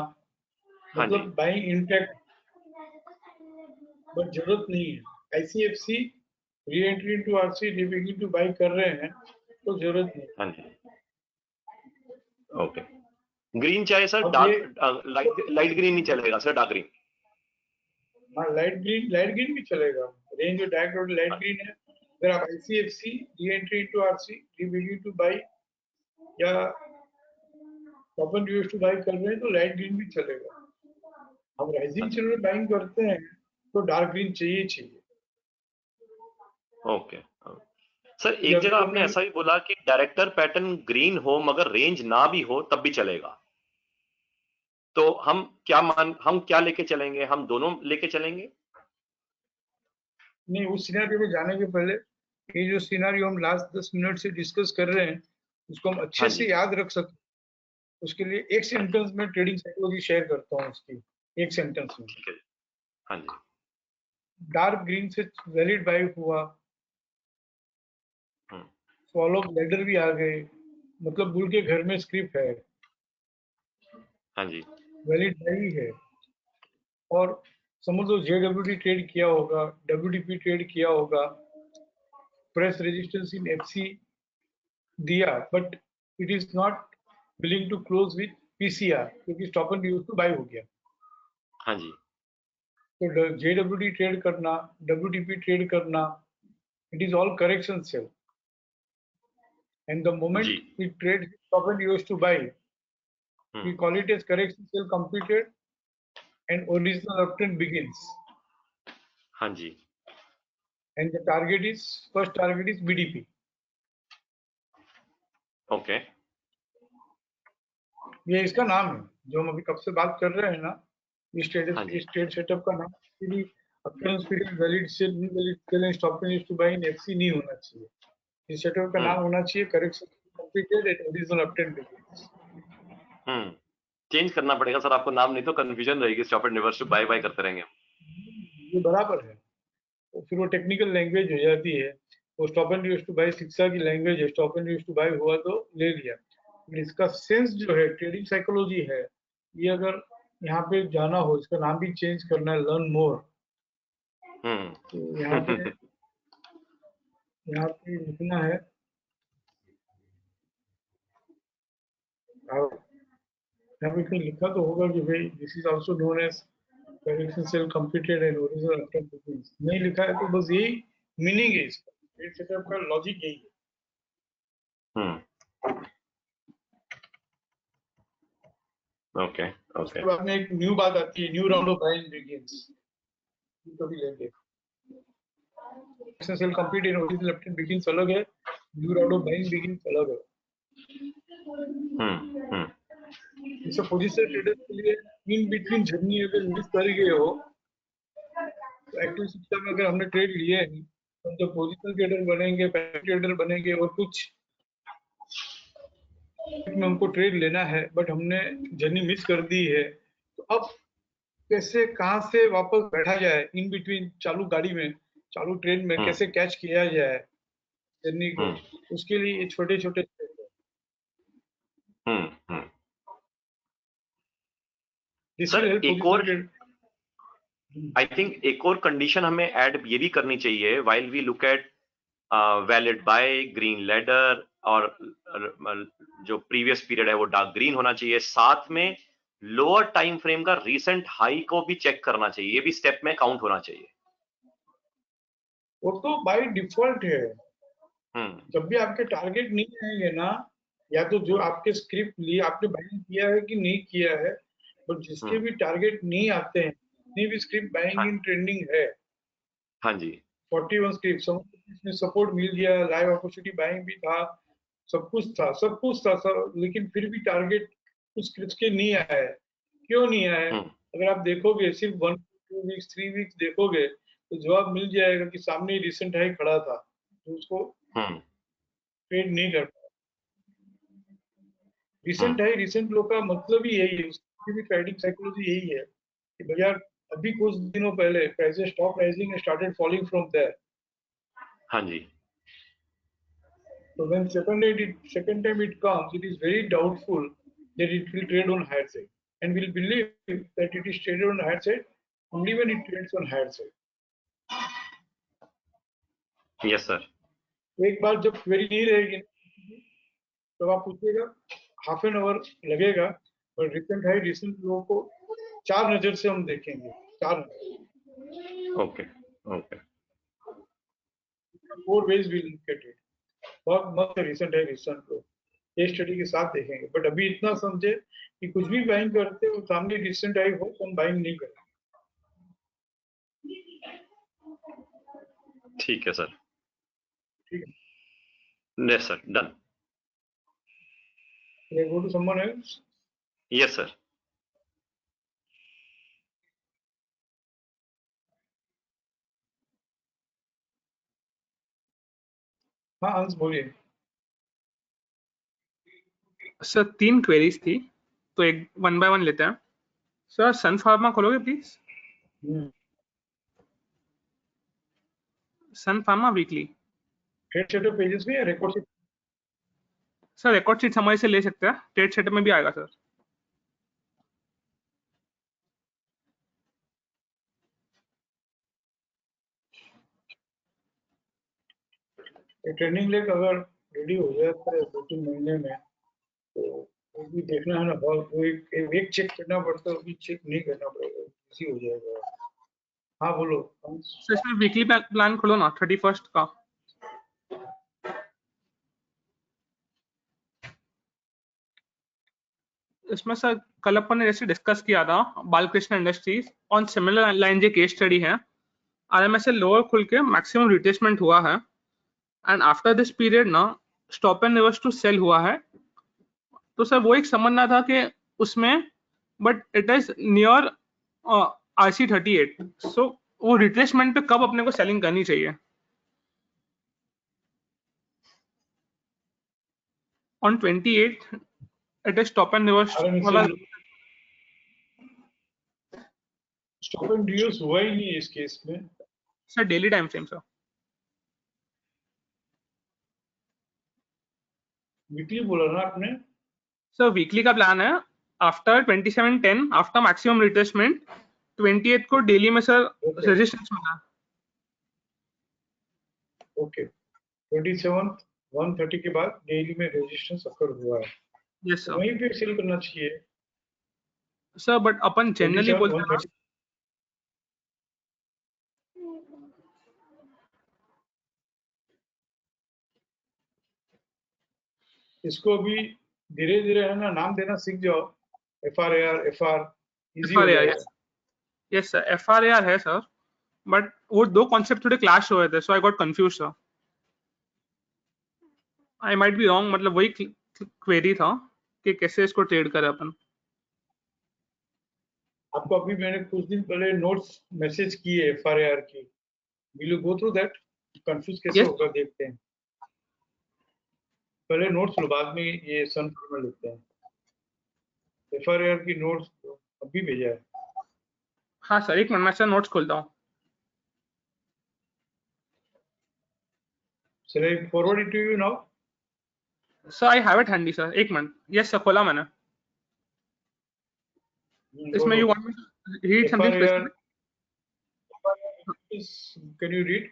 हाँ जी। मतलब बाइंग इंटैक्ट, बट जरूरत नहीं है। आईसीएफसी री एंट्री इनटू आरसी री बिगिन टू बाई कर रहे हैं तो जरूरत नहीं। हाँ जी। ओके। ग्रीन चाहे सर अब ये डार्क, लाइट लाइट ग्रीन नहीं चलेगा सर, डार्क ग्रीन? हाँ लाइट ग्रीन भी चलेगा, रेंज और डायरेक्ट और लाइट ग्रीन है। अगर आप आईसीएफसी री एंट्री इनटू आरसी री बिगिन टू बाई या ओपन यूएस टू बाई कर रहे हैं तो लाइट ग्रीन भी चलेगा। हम राइजिंग अच्छा। चैनल बाइंग करते हैं तो डार्क ग्रीन चाहिए चाहिए। ओके। सर एक जब जगह भी आपने हमने ऐसा भी बोला कि डायरेक्टर पैटर्न ग्रीन हो मगर रेंज ना भी हो तब भी चलेगा, तो हम क्या लेके चलेंगे, हम दोनों लेके चलेंगे? नहीं, उस सिनेरियो में जाने के पहले ये जो सिनेरियो हम लास्ट 10 मिनट से डिस्कस कर रहे हैं उसको हम हाँ अच्छे से जी। याद रख सकते, उसके लिए एक हाँ जी। सेंटेंस में ट्रेडिंग साइकोलॉजी शेयर करता हूँ उसकी, एक सेंटेंस में। ठीक है। हाँ जी। डार्क ग्रीन से वैलिड बाई हुआ, हम्म, फॉलो लेडर भी आ गए, मतलब बुल के घर में स्क्रिप्ट है, हाँ जी। वैलिड बाई है, और समझ लो जेडब्ल्यूटी ट्रेड किया होगा, डब्ल्यूडीपी ट्रेड किया होगा, प्रेस रेजिस्टेंस इन एफसी दिया, but it is not willing to close with PCR क्योंकि stop and use to buy हो गया। हाँ जी, तो JWT ट्रेड करना, WTP ट्रेड करना, it is all correction sell. And the moment जी, we trade stop and used to buy, we hmm, call it as correction sell completed and original uptrend begins. हाँ जी, And the target is, first target is BDP. Okay, ये इसका नाम है जो हम अभी कब से बात कर रहे हैं ना, इस हाँ जी, ट्रेड सेटअप का नाम actually occurrence period valid sell invalid sell and stop and used to buy in FC नहीं होना चाहिए। इस सेटअप का नाम हम्म, होना चाहिए correction completed at original uptrend begins. हम्म, चेंज करना पड़ेगा सर आपको नाम, नहीं तो कंफ्यूजन रहेगी, stop and reverse buy buy करते रहेंगे। ये बराबर है। तो फिर वो टेक्निकल लैंग्वेज हो जाती है। वो stop and used to buy शिक्षा की लैंग्वेज है, stop and used to buy हुआ तो ले लिया। इसका सेंस जो है ट्रेडिंग साइकोलॉजी है, ये अगर यहाँ पे जाना हो, इसका नाम भी चेंज करना है, लर्न मोर। तो हम्म। यहाँ पे लिखना है, और यहाँ पे कहीं लिखा तो होगा कि भाई this is also known as correction sell completed and original uptrend begins. नहीं लिखा है तो बस यही मीनिंग है इसका, ट्रेड सेटअप का लॉजिक यही है। हम्म, ओके, ओके, उसके बाद में एक न्यू बात आती है, new round of buying begins. तो भी लेंगे, correction sell complete and original uptrend begins अलग है, new round of buying begins अलग है। हम्म, जैसे पोजिशन ट्रेडर्स के लिए इन बिटवीन जर्नी अगर मिस कर गए हो, तो एक्टिव सिस्टम में अगर हमने ट्रेड लिए हैं, तो हम जब पोजिशनल ट्रेडर बनेंगे, पैसिव ट्रेडर बनेंगे और कुछ में हमको ट्रेड लेना है बट हमने जर्नी मिस कर दी है, तो अब कैसे कहाँ से वापस बैठा जाए इन बिटवीन चालू गाड़ी में, चालू ट्रेन में हम्म, कैसे कैच किया जाए जर्नी को, हम्म, उसके लिए ये छोटे छोटे स्टेप है। हम्म। दिस विल सर हेल्प एक पोजिशनल और, ट्रेड। आई थिंक एक और कंडीशन हमें ऐड ये भी करनी चाहिए while we look at valid buy, green ladder, और जो प्रीवियस पीरियड है वो डार्क ग्रीन होना चाहिए, साथ में लोअर टाइम फ्रेम का रीसेंट हाई को भी चेक करना चाहिए, ये भी स्टेप में काउंट होना चाहिए। वो तो बाय डिफॉल्ट है। हम्म, जब भी आपके टारगेट नहीं आएंगे ना, या तो जो हम्म, आपके स्क्रिप्ट लिए आपने बाइंग किया है कि नहीं किया है, बट जिसके हम्म, भी टारगेट नहीं आते हैं, जितनी भी स्क्रिप्ट बाइंग इन हाँ, ट्रेंडिंग है, हाँ जी, 41 स्क्रिप्ट, इसमें सपोर्ट मिल गया, लाइव अपॉर्चुनिटी बाइंग भी था, सब कुछ था, लेकिन फिर भी टारगेट कुछ स्क्रिप्ट के नहीं आया है। क्यों नहीं आया है? हम्म, अगर आप देखोगे सिर्फ 1 2 वीक्स 3 वीक्स देखोगे, तो जवाब मिल जाएगा कि सामने रिसेंट हाई खड़ा था, तो उसको हम्म, ट्रेड नहीं कर पाया। हम्म, रिसेंट हाई रिसेंट लो का मतलब ही यही है, उसकी भी ट्रेडिंग साइकोलॉजी यही है कि बाजार अभी कुछ दिनों पहले prices stop rising and started falling from there. हाँ जी, So when second time it comes, it is very doubtful that it will trade on higher side, and we'll believe that it is traded on higher side only when it trades on higher side. Yes sir, तो एक बार जब query नहीं रहेगी तो आप पूछिएगा, half an hour लगेगा, और रिसेंट हाई रिसेंट लो को 4 नजर से हम देखेंगे, 4 नजर, okay, okay, 4 ways we'll look at it। बहुत मस्त है रिसेंट हाई रिसेंट लो, केस स्टडी के साथ देखेंगे, बट अभी इतना समझे कि कुछ भी बाइंग करते हो सामने रिसेंट हाई हो तो हम बाइंग नहीं करें। ठीक है सर, ठीक है, yes sir, done, go to someone else। Yes sir. हाँ अंश बोलिए। सर 3 क्वेरीज थी, तो एक वन बाय वन लेते हैं। सर सन फार्मा खोलोगे please? Sun Pharma weekly. Trade setup pages में या record sheet? Sir record sheet हमारे से ले सकते हैं, ट्रेड सेटअप में भी आएगा सर। ट्रेनिंग लेग अगर रेडी हो जाता है 2 3 महीने में, तो वो भी देखना है ना, बहुत वो एक चेक करना पड़ता है, वो भी चेक नहीं करना पड़ेगा। ऐसी हो जाएगा। हाँ बोलो। सर इसमें वीकली प्लान खोलो ना 31st का। इसमें सर कल अपन ने जैसे डिस्कस किया था Balkrishna industries on similar line जो केस स्टडी है, आरएमएस से लोअर खुल के मैक्सिमम रिट्रेसमेंट हुआ है एंड आफ्टर दिस पीरियड ना stop and reverse to sell हुआ है। तो सर वो एक समझना था कि उसमें but it is near RC38, सो वो रिट्रेसमेंट पे कब अपने को सेलिंग करनी चाहिए? On 28 it is stop and reverse वाला। स्टॉप एंड रिवर्स हुआ ही नहीं इस केस में। Sir daily time frame sir, weekly बोला ना आपने? सर वीकली का प्लान है आफ्टर 2710 आफ्टर मैक्सिमम रिट्रेसमेंट 28 को डेली में सर Okay. रेजिस्टेंस मिला। ओके 27th 130 के बाद डेली में रेजिस्टेंस अकर हुआ है, यस तो सर। वहीं पे सेल करना चाहिए। सर बट अपन जनरली 27 बोलते हैं ना, 130 इसको अभी धीरे धीरे है ना नाम देना सीख जाओ। FRAR FR इजी हो FRAR, जाएगा। यस सर FRAR है सर, बट वो दो कॉन्सेप्ट थोड़े क्लैश हो रहे थे, so I got confuse sir. I might be wrong, मतलब वही क्वेरी था कि कैसे इसको ट्रेड करें अपन। आपको अभी मैंने कुछ दिन पहले नोट्स मैसेज किए FRAR की, will you go through that? Confuse कैसे Yes. होगा देखते हैं। पहले नोट्स लो, बाद में ये सन में लिखते हैं। FRAR की नोट्स अभी भेजा है। हाँ सर, एक मिनट मैं सर नोट्स खोलता हूँ। Shall I forward it to you now? Sir I have it handy sir, एक मिनट। यस सर खोला मैंने। इसमें you want me to read something FRAR specific? can you read?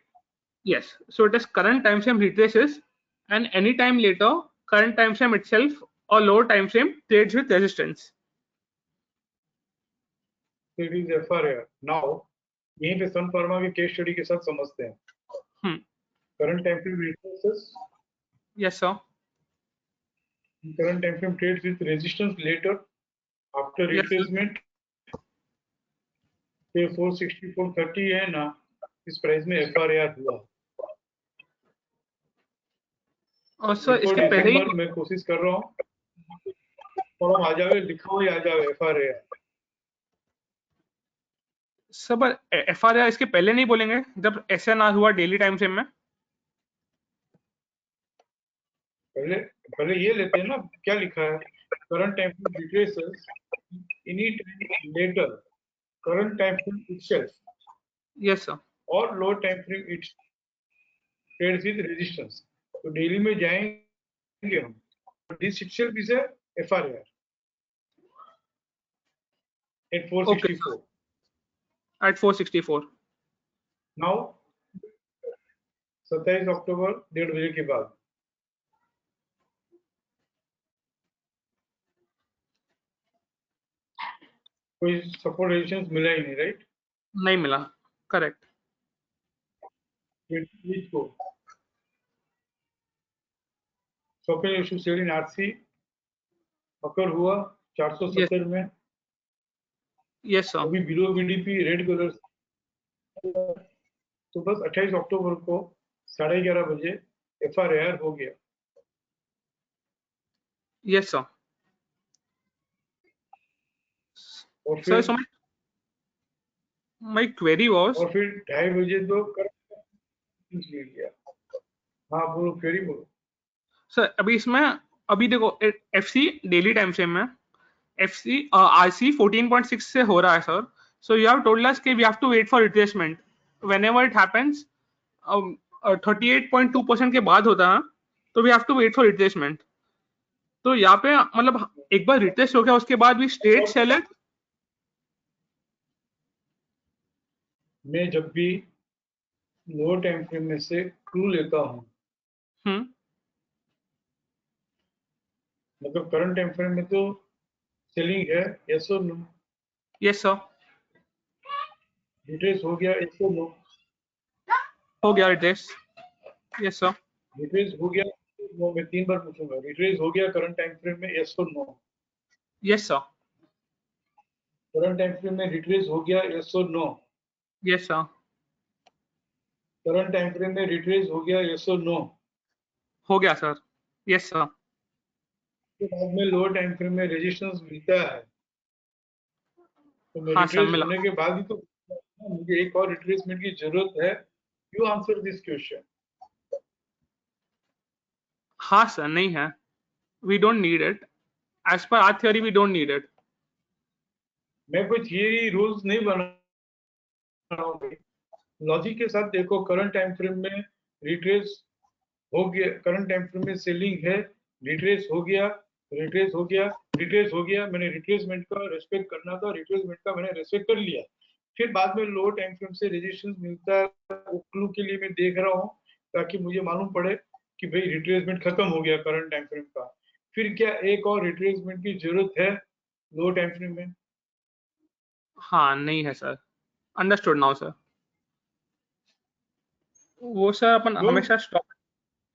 Yes. So it is current time frame retraces and any time later current time frame itself or lower time frame trades with resistance. It is FRAR. Now यहीं पे सन pharma की case study के साथ समझते हैं। Hmm. Current time frame retraces, Yes sir. current time frame trades with resistance later after Yes sir. retracement। ये 464.30 है ना, इस प्राइस में FRAR हुआ। और सर बिफोर इसके पहले ही दिसंबर मैं कोशिश कर रहा हूँ फॉर्म आ जावे, लिखा हुआ आ जावे FRAR। सर पर FRAR इसके पहले नहीं बोलेंगे जब SNR हुआ डेली टाइम फ्रेम में? पहले पहले ये लेते हैं ना, क्या लिखा है? Current time frame decreases any time later current time frame itself yes sir. और low time frame it trades with resistance. तो डेली में जाएंगे हम, this itself is a FRAR at 464। At 464। Now 27 अक्टूबर 1:30 बजे के बाद कोई सपोर्ट रेजिस्टेंस मिला ही नहीं, राइट? नहीं मिला, करेक्ट। 28 को शॉपिंग इशू सेल इन RC अकर हुआ 470 में। Yes sir. अभी बिलो BDP रेड कलर। तो बस 28 अक्टूबर को 11:30 बजे FRAR हो गया। Yes sir. और सर फिर सो माय क्वेरी वाज, और फिर 2:30 बजे तो ले लिया। हाँ बोलो, क्वेरी बोलो। सर अभी इसमें अभी देखो FC डेली टाइम फ्रेम में FC RC 14.6 से हो रहा है सर। So you have told us कि we have to wait for retracement whenever it happens 38.2% के बाद होता है, तो we have to wait for retracement. तो यहाँ पे मतलब एक बार रिट्रेस हो गया उसके बाद भी स्ट्रेट सेल इट। मैं जब भी लोअर टाइम फ्रेम में से क्लू लेता हूँ, मतलब करंट टाइम फ्रेम में तो सेलिंग है, यस और नो? Yes sir. रिट्रेस हो गया, yes or no? हो गया रिट्रेस, यस सर। रिट्रेस हो गया, no, मैं 3 बार पूछूंगा, रिट्रेस हो गया करंट टाइम फ्रेम में, yes or no? Yes sir, current time frame में रिट्रेस हो गया, yes or no? Yes sir, current time frame में रिट्रेस हो गया, yes or no? हो गया सर, यस सर। के बाद में लोअर टाइम फ्रेम में रेजिस्टेंस मिलता है, तो मैं हाँ सर रिट्रेस मिला। होने के बाद ही तो मुझे एक और रिट्रेसमेंट की जरूरत है। You answer this question. हाँ सर, नहीं है, we don't need it, as per our theory we don't need it. मैं कोई थियरी रूल्स नहीं बना रहा हूँ, लॉजिक के साथ देखो। करंट टाइम फ्रेम में रिट्रेस हो गया, करंट टाइम फ्रेम में सेलिंग है, रिट्रेस हो गया, रिट्रेस हो गया, रिट्रेस हो गया, मैंने रिट्रेसमेंट का रेस्पेक्ट करना था, रिट्रेसमेंट का मैंने रेस्पेक्ट कर लिया। फिर बाद में लो टाइम फ्रेम से रेजिस्टेंस मिलता है, वो क्लू के लिए मैं देख रहा हूँ ताकि मुझे मालूम पड़े कि भाई रिट्रेसमेंट खत्म हो गया करंट टाइम फ्रेम का। फिर क्या एक और रिट्रेसमेंट की जरूरत है लो टाइम फ्रेम में? हाँ नहीं है सर, अंडरस्टूड नाउ सर। वो सर अपन जो हमेशा स्टॉप,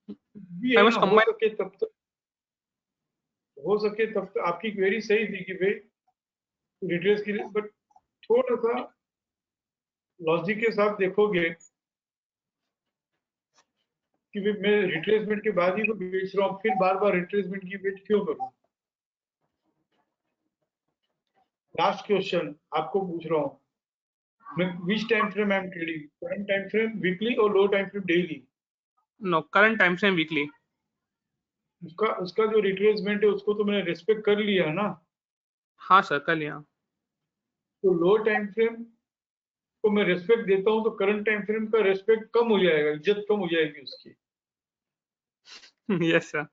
भी आई है वाज ना, कंबाइन। हो सके तब तक आपकी क्वेरी सही थी कि भाई रिट्रेस के लिए, बट थोड़ा सा लॉजिक के साथ देखोगे कि भाई मैं रिट्रेसमेंट के बाद ही तो बेच रहा हूँ, फिर बार बार रिट्रेसमेंट की वेट क्यों करूँ? लास्ट क्वेश्चन आपको पूछ रहा हूँ मैं, which time frame I am trading, current time frame, weekly और low time frame daily? No, current time frame weekly. उसका उसका जो रिट्रेसमेंट है उसको तो मैंने रेस्पेक्ट कर लिया ना। हाँ सर, कर लिया। तो लो टाइम फ्रेम को मैं रेस्पेक्ट देता हूँ तो करंट टाइम फ्रेम का रेस्पेक्ट कम हो जाएगा, इज्जत कम हो जाएगी उसकी। Yes sir.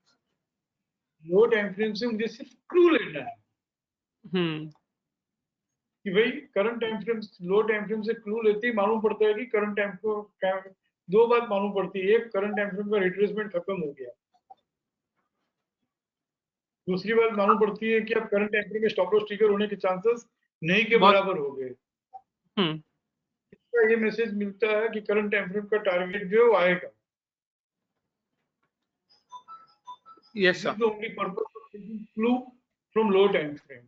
Low time frame से मुझे सिर्फ क्लू लेना है हम्म, कि भाई current time frame, low time frame से क्लू लेते ही मालूम पड़ता है कि करंट टाइम को दो बात मालूम पड़ती है, एक करंट टाइम फ्रेम का रिट्रेसमेंट खत्म हो गया, दूसरी बात मालूम पड़ती है कि अब करंट टाइम फ्रेम में स्टॉप लॉस ट्रिगर होने के चांसेस नहीं के बहुत। बराबर हो गए। हम्म, इसका ये मैसेज मिलता है कि करंट टाइम फ्रेम का टारगेट जो है वो आएगा। Yes this sir, is the only purpose of taking clue from low time frame.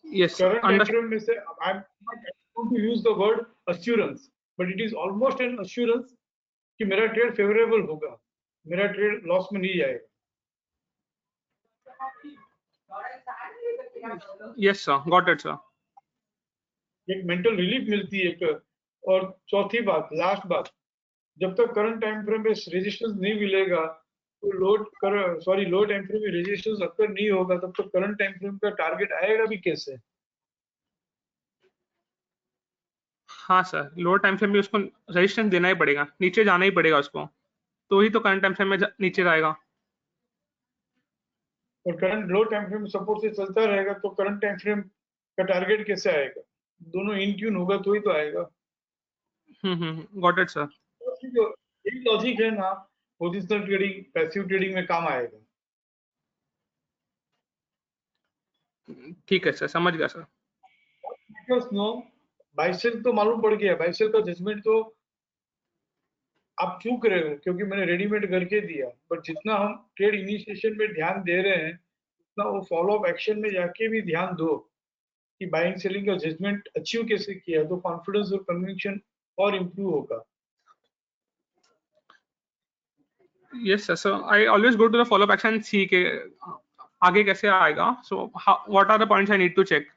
Yes current time understood. Frame में से I am not going to use the word assurance, but it is almost an assurance कि मेरा trade favourable होगा, मेरा trade loss में नहीं जाएगा। Yes sir, got it sir. एक मेंटल रिलीफ मिलती है एक। और चौथी बात, लास्ट बात, जब तक करंट टाइम फ्रेम में रेजिस्टेंस नहीं मिलेगा तो लो टाइम फ्रेम में रेजिस्टेंस अगर नहीं होगा तब तक करंट टाइम फ्रेम का टारगेट आएगा भी कैसे? हाँ सर, लोअर टाइम फ्रेम में उसको रेजिस्टेंस देना ही पड़ेगा, नीचे जाना ही पड़ेगा उसको, तो ही तो करंट टाइम फ्रेम में नीचे जाएगा। और करंट लो टाइम फ्रेम सपोर्ट से चलता रहेगा तो करंट टाइम फ्रेम का टारगेट कैसे आएगा? दोनों इन ट्यून होगा तो ही तो आएगा। Got it sir. जो यही लॉजिक है ना, पोजिशनल ट्रेडिंग पैसिव ट्रेडिंग में काम आएगा। ठीक है सर, समझ गया सर। नो, बाइसेल तो मालूम पड़ गया, बाइसेल का जजमेंट तो आप चूक रहे हो क्योंकि मैंने रेडीमेड करके दिया, बट जितना हम ट्रेड इनिशिएशन में ध्यान दे रहे हैं उतना वो फॉलो अप एक्शन में जाके भी ध्यान दो कि बाइंग सेलिंग का जजमेंट अचीव कैसे किया, तो कॉन्फिडेंस और कन्विक्शन और इम्प्रूव होगा। Yes sir, so I always go to the follow up action, see के आगे कैसे आएगा, so what are the points I need to check.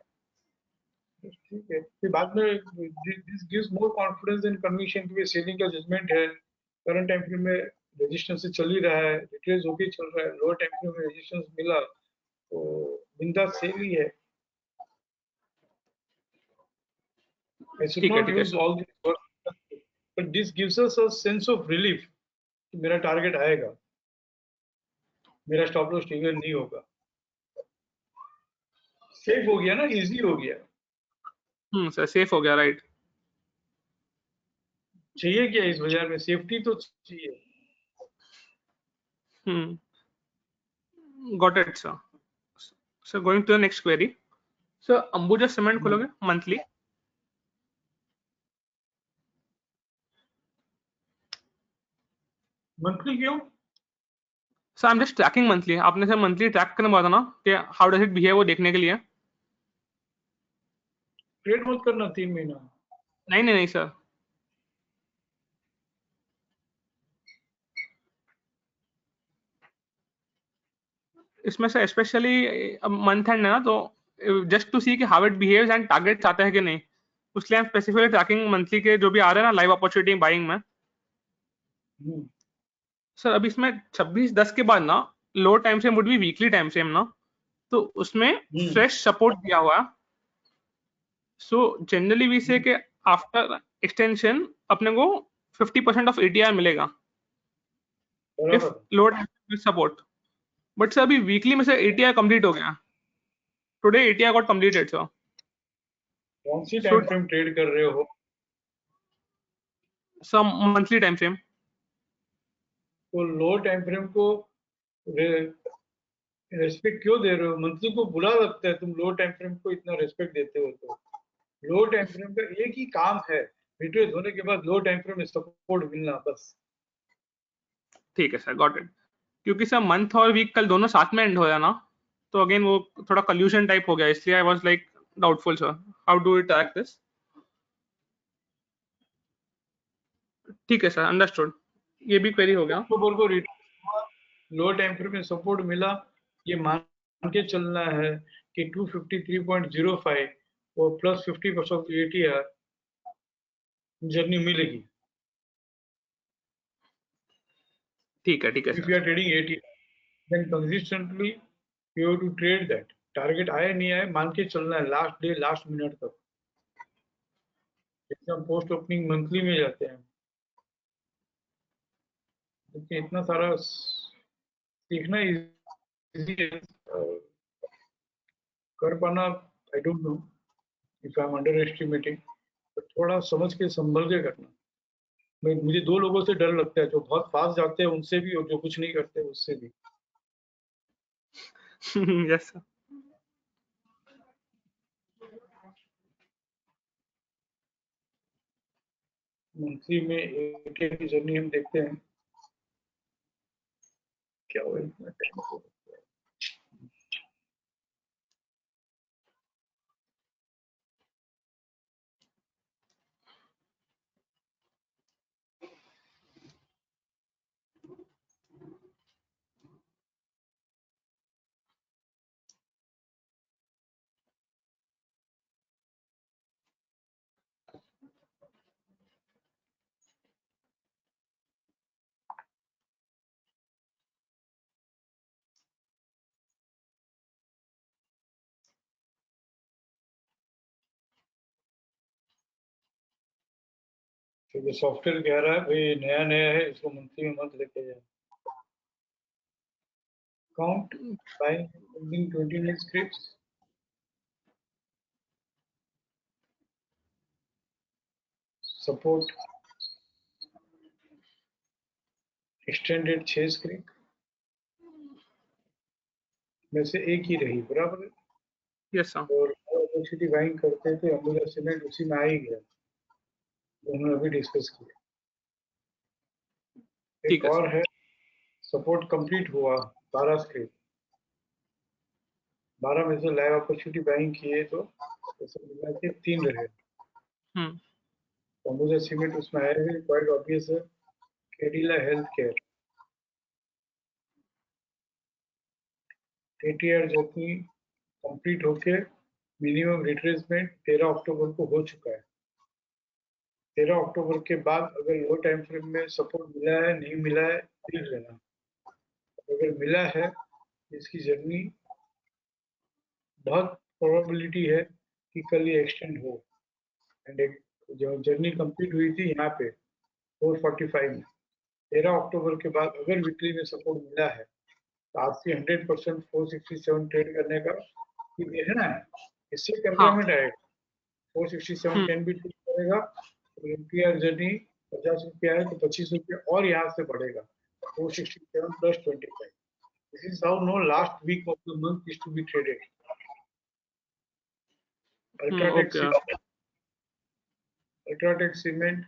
ठीक है, फिर बाद में this gives more confidence and conviction कि सेलिंग का जजमेंट है, करंट टाइम फ्रेम में रेजिस्टेंस से चल ही रहा है, रिट्रेस होके चल रहा है, लोअर टाइम फ्रेम में रेजिस्टेंस मिला तो बिंदास सेल ही है। I should not ठीक है use sir. all these words, but this gives us a sense of relief कि मेरा टारगेट आएगा, मेरा स्टॉप लॉस ट्रिगर नहीं होगा। सेफ हो गया ना, इजी हो गया। सर सेफ हो गया, राइट। चाहिए क्या इस बाजार में? सेफ्टी तो चाहिए। Got it, sir. So going to the next query. Sir Ambuja Cement खोलोगे मंथली? मंथली क्यों? Sir I am just tracking monthly. आपने सर मंथली ट्रैक करने बोला था ना कि हाउ डज इट बिहेव वो देखने के लिए। ट्रेड मत करना 3 महीना। नहीं नहीं नहीं सर, इसमें से स्पेशली मंथ एंड है ना, तो जस्ट टू सी कि how it behaves and targets आते हैं कि नहीं, उसके लिए हम स्पेसिफिकली ट्रैकिंग मंथली के जो भी आ रहे हैं ना लाइव अपॉर्चुनिटी बाइंग में। हम्म, सर अभी इसमें 26/10 के बाद ना low time frame would be weekly time frame ना, तो उसमें फ्रेश सपोर्ट दिया हुआ है। सो जनरली वी से कि आफ्टर एक्सटेंशन अपने को 50% ऑफ एटीआर मिलेगा इफ बराबर। लो टाइम सपोर्ट। बट सर अभी वीकली में से एटीआर कंप्लीट हो गया, today ATR got completed sir. कौन सी सो टाइम फ्रेम ट्रेड कर रहे हो? Sir monthly time frame. तो लो टाइम फ्रेम को रेस्पेक्ट क्यों दे रहे हो? मंथली को बुरा लगता है, तुम लो टाइम फ्रेम को इतना रेस्पेक्ट देते हो तो। लो टाइम फ्रेम का एक ही काम है, रिट्रेस होने के बाद लो टाइम फ्रेम में सपोर्ट मिलना, बस। ठीक है सर, गॉट इट। क्योंकि सर मंथ और वीक कल दोनों साथ में एंड हो गया ना, तो अगेन वो थोड़ा कल्यूशन टाइप हो गया, इसलिए I was like doubtful sir how do it track this. ठीक है सर, अंडरस्टूड, ये भी क्वेरी हो गया। अक्टूबर को लो टाइम फ्रेम में सपोर्ट मिला, ये मान के चलना है कि 253.05 और प्लस 50% एटीआर जर्नी मिलेगी। ठीक है if sir. You are trading ATR then consistently you have to trade that. Target आए नहीं आए मान के चलना है लास्ट डे लास्ट मिनट तक। जैसे हम पोस्ट ओपनिंग मंथली में जाते हैं, क्योंकि इतना सारा सीखना इजी है, कर पाना I don't know if I am under estimating, but थोड़ा समझ के संभल के करना। मुझे दो लोगों से डर लगता है, जो बहुत फास्ट जाते हैं उनसे भी, और जो कुछ नहीं करते उससे भी। Yes sir. मंथली में एटीएम की जर्नी हम देखते हैं क्या हुआ इतना टाइम को। तो ये सॉफ्टवेयर कह रहा है भाई नया नया है, इसको मंथली में मत लेके जाए। Count buying 20 minute scripts, support extended 6 script में से एक ही रही, बराबर है। Yes sir. और अपॉर्चुनिटी बाइंग करते थे अंबुजा सीमेंट, उसी में आ ही गया, उन्होंने अभी डिस्कस किया। एक ठीक है और सर। है, सपोर्ट कंप्लीट हुआ 12 स्क्रिप्ट, 12 में से लाइव अपॉर्चुनिटी बाइंग किए तो सब मिला के 3 रहे। हम्म। अंबुजा सीमेंट उसमें आएगा, क्वाइट ऑब्वियस है। Cadila health care, ATR journey complete होके मिनिमम रिट्रेसमेंट 13 अक्टूबर को हो चुका है। 13 अक्टूबर के बाद अगर लो टाइम फ्रेम में सपोर्ट मिला है नहीं मिला है देख लेना। अगर मिला है इसकी जर्नी बहुत प्रोबेबिलिटी है कि कल ये एक्सटेंड हो। एंड एक जो जर्नी कंप्लीट हुई थी यहाँ पे 445 में, 13 अक्टूबर के बाद अगर वीकली में सपोर्ट मिला है तो आज से 100% 467 ट्रेड करने का ये देखना है। इससे हाँ। कंप्लीमेंट आएगा, 467 हम्म। कैन बी ट्रेड करेगा तो एनपीआर जर्नी 50 रुपया है तो 25 रुपया और यहाँ से बढ़ेगा 467 plus 25। This is how no last week of the month is to be traded. UltraTech okay. UltraTech cement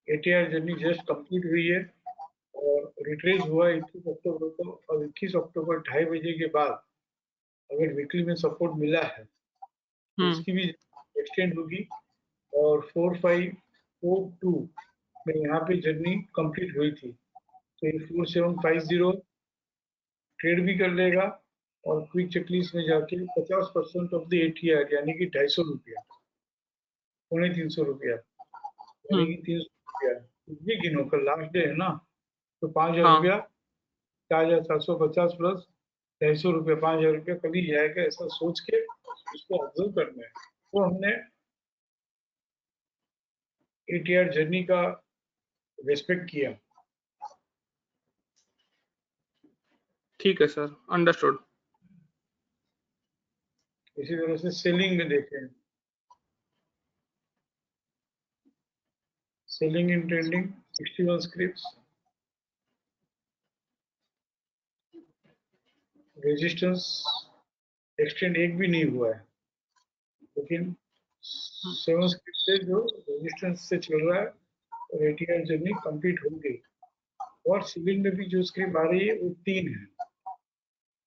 ATR journey just complete हुई है और रिट्रेस हुआ 21 अक्टूबर को, और 21 अक्टूबर 2:30 बजे के बाद अगर वीकली में सपोर्ट मिला है तो इसकी भी एक्सटेंड होगी, और 4542 में यहाँ पे जर्नी कंप्लीट हुई थी, तो ये 4750 ट्रेड भी कर लेगा और क्विक चेकलिस्ट में जाके 50% ऑफ द ATR यानी कि 250 रुपया, 350 रुपया, यानी कि 300 रुपया ये गिनो, कल लास्ट डे है ना, तो 5000 हाँ रुपया, 4750 प्लस 250 रुपया, 5000 रुपया कभी जाएगा, ऐसा सोच के उसको ऑब्जर्व करना है। तो हमने ATR जर्नी का रेस्पेक्ट किया। ठीक है सर, अंडरस्टूड। इसी तरह से सेलिंग में देखें, सेलिंग इन ट्रेंडिंग 61 स्क्रिप्ट्स, रेजिस्टेंस एक्सटेंड एक भी नहीं हुआ है, लेकिन 7 स्क्रिप्ट से जो रेजिस्टेंस से चल रहा है और ATR जर्नी कंप्लीट हो गई, और सीलिंग में भी जो स्क्रिप्ट आ रही है वो 3 है,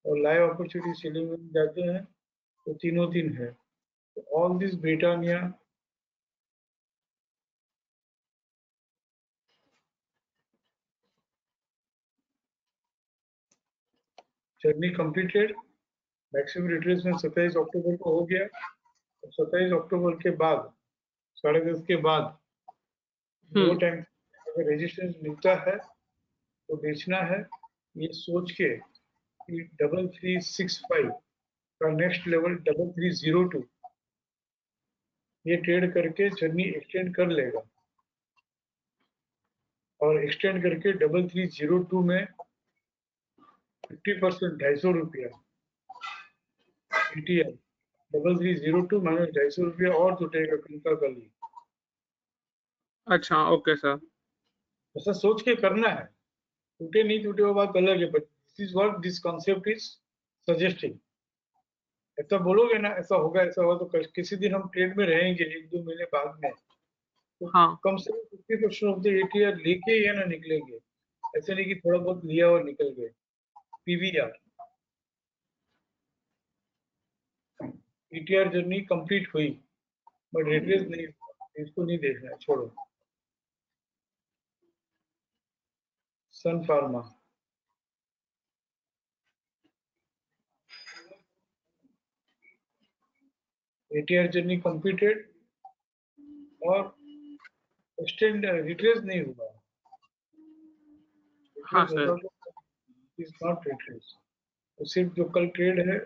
और लाइव अपॉर्चुनिटी सीलिंग में जाते हैं तो तीनों 3 है। तो all this Britannia journey completed, maximum retracement 27 अक्टूबर को हो गया, और 27 अक्टूबर के बाद 10:30 के बाद दो टाइम अगर रेजिस्टेंस मिलता है तो बेचना है, ये सोच के कि 3365 का नेक्स्ट लेवल 3302 ये ट्रेड करके जर्नी एक्सटेंड कर लेगा, और एक्सटेंड करके 3302 में 50% 250 रुपया ATR, 3302 माइनस 250 रुपया और जुटेगा कल का कल ही। अच्छा, ओके सर। ऐसा सोच के करना है, टूटे नहीं टूटे वो बात अलग है, but this is what this concept is suggesting. ऐसा बोलोगे ना ऐसा होगा ऐसा होगा, तो किसी दिन हम ट्रेड में रहेंगे 1-2 महीने बाद में, तो हाँ कम से कम 50% ऑफ द ATR लेके या ना निकलेंगे, ऐसे नहीं कि थोड़ा बहुत लिया और निकल गए। PVR ATR जर्नी कंप्लीट हुई बट रिट्रेस नहीं हुआ, इसको नहीं देखना है, छोड़ो। सन फार्मा ATR जर्नी कंप्लीटेड और एक्सटेंड रिट्रेस नहीं हुआ, हाँ रिट्रेस सर। होता तो इज नॉट रिट्रेस, तो सिर्फ जो कल ट्रेड है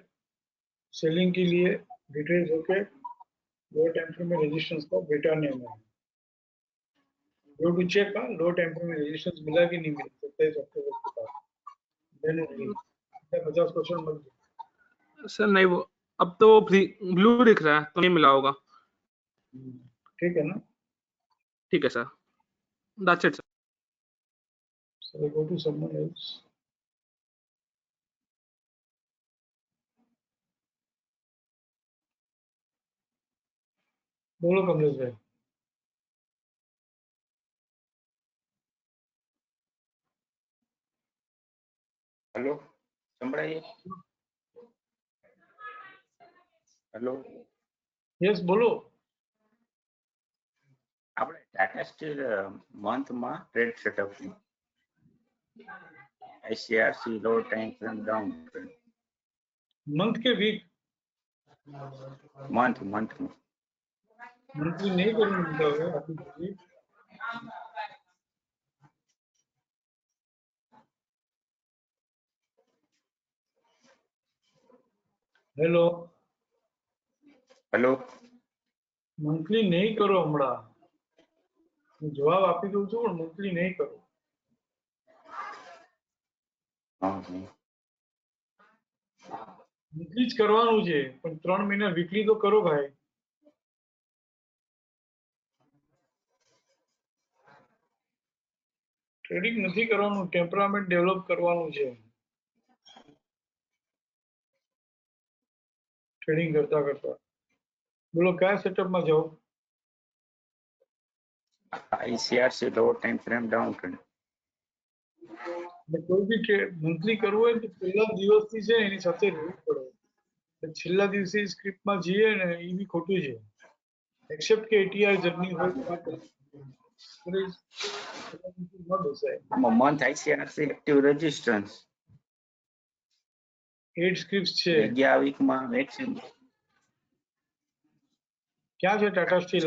सेलिंग के लिए रिट्रेस होके लो टाइम फ्रेम में रेजिस्टेंस को बेटाने में है। Go to check low time frame में रेजिस्टेंस मिला कि नहीं मिला 27 अक्टूबर के बाद, देन ओनली 50% मत दो। सर नहीं, वो अब तो ब्लू दिख रहा है तो नहीं मिला होगा। ठीक है ना, ठीक है sir, that's it sir. so go to someone else। बोलो कमलेश भाई। हेलो संभળાય? हेलो, यस बोलो। આપણે ટાટા સ્ટીલ મંથમાં trade setup ICRC low time frame down month के वीक मंथ मंथली नहीं करने मिलता होगा आपकी। हेलो, हेलो मंथली नहीं करो हमारा, जवाब आपी दઉં છું પણ મંથલી નહીં કરો। हाँ મંથલી જ કરવાનું છે પણ 3 મહિના વીકલી તો કરો ભાઈ। ટ્રેડિંગ નથી કરવાનું, ટેમ્પરામેન્ટ ડેવલપ કરવાનું છે। ટ્રેડિંગ કરતા કરતા. બોલો કયા સેટઅપમાં જાઓ? ICRC lower time frame downtrend. અને કોઈ બી મંથલી કરવું હોય તો પહેલા દિવસથી છે એની સાથે રહેવું પડે. છેલ્લા દિવસે સ્ક્રિપ્ટમાં જઈએ ને એ બી ખોટું છે. એક્સેપ્ટ કે ATR જર્ની હોય તો આપણે ન બેસાય. Month ICRC active resistance. 8 script છે. ગયા વીકમાં વેક્સિન ક્યાં છે ટાટા સ્ટીલ?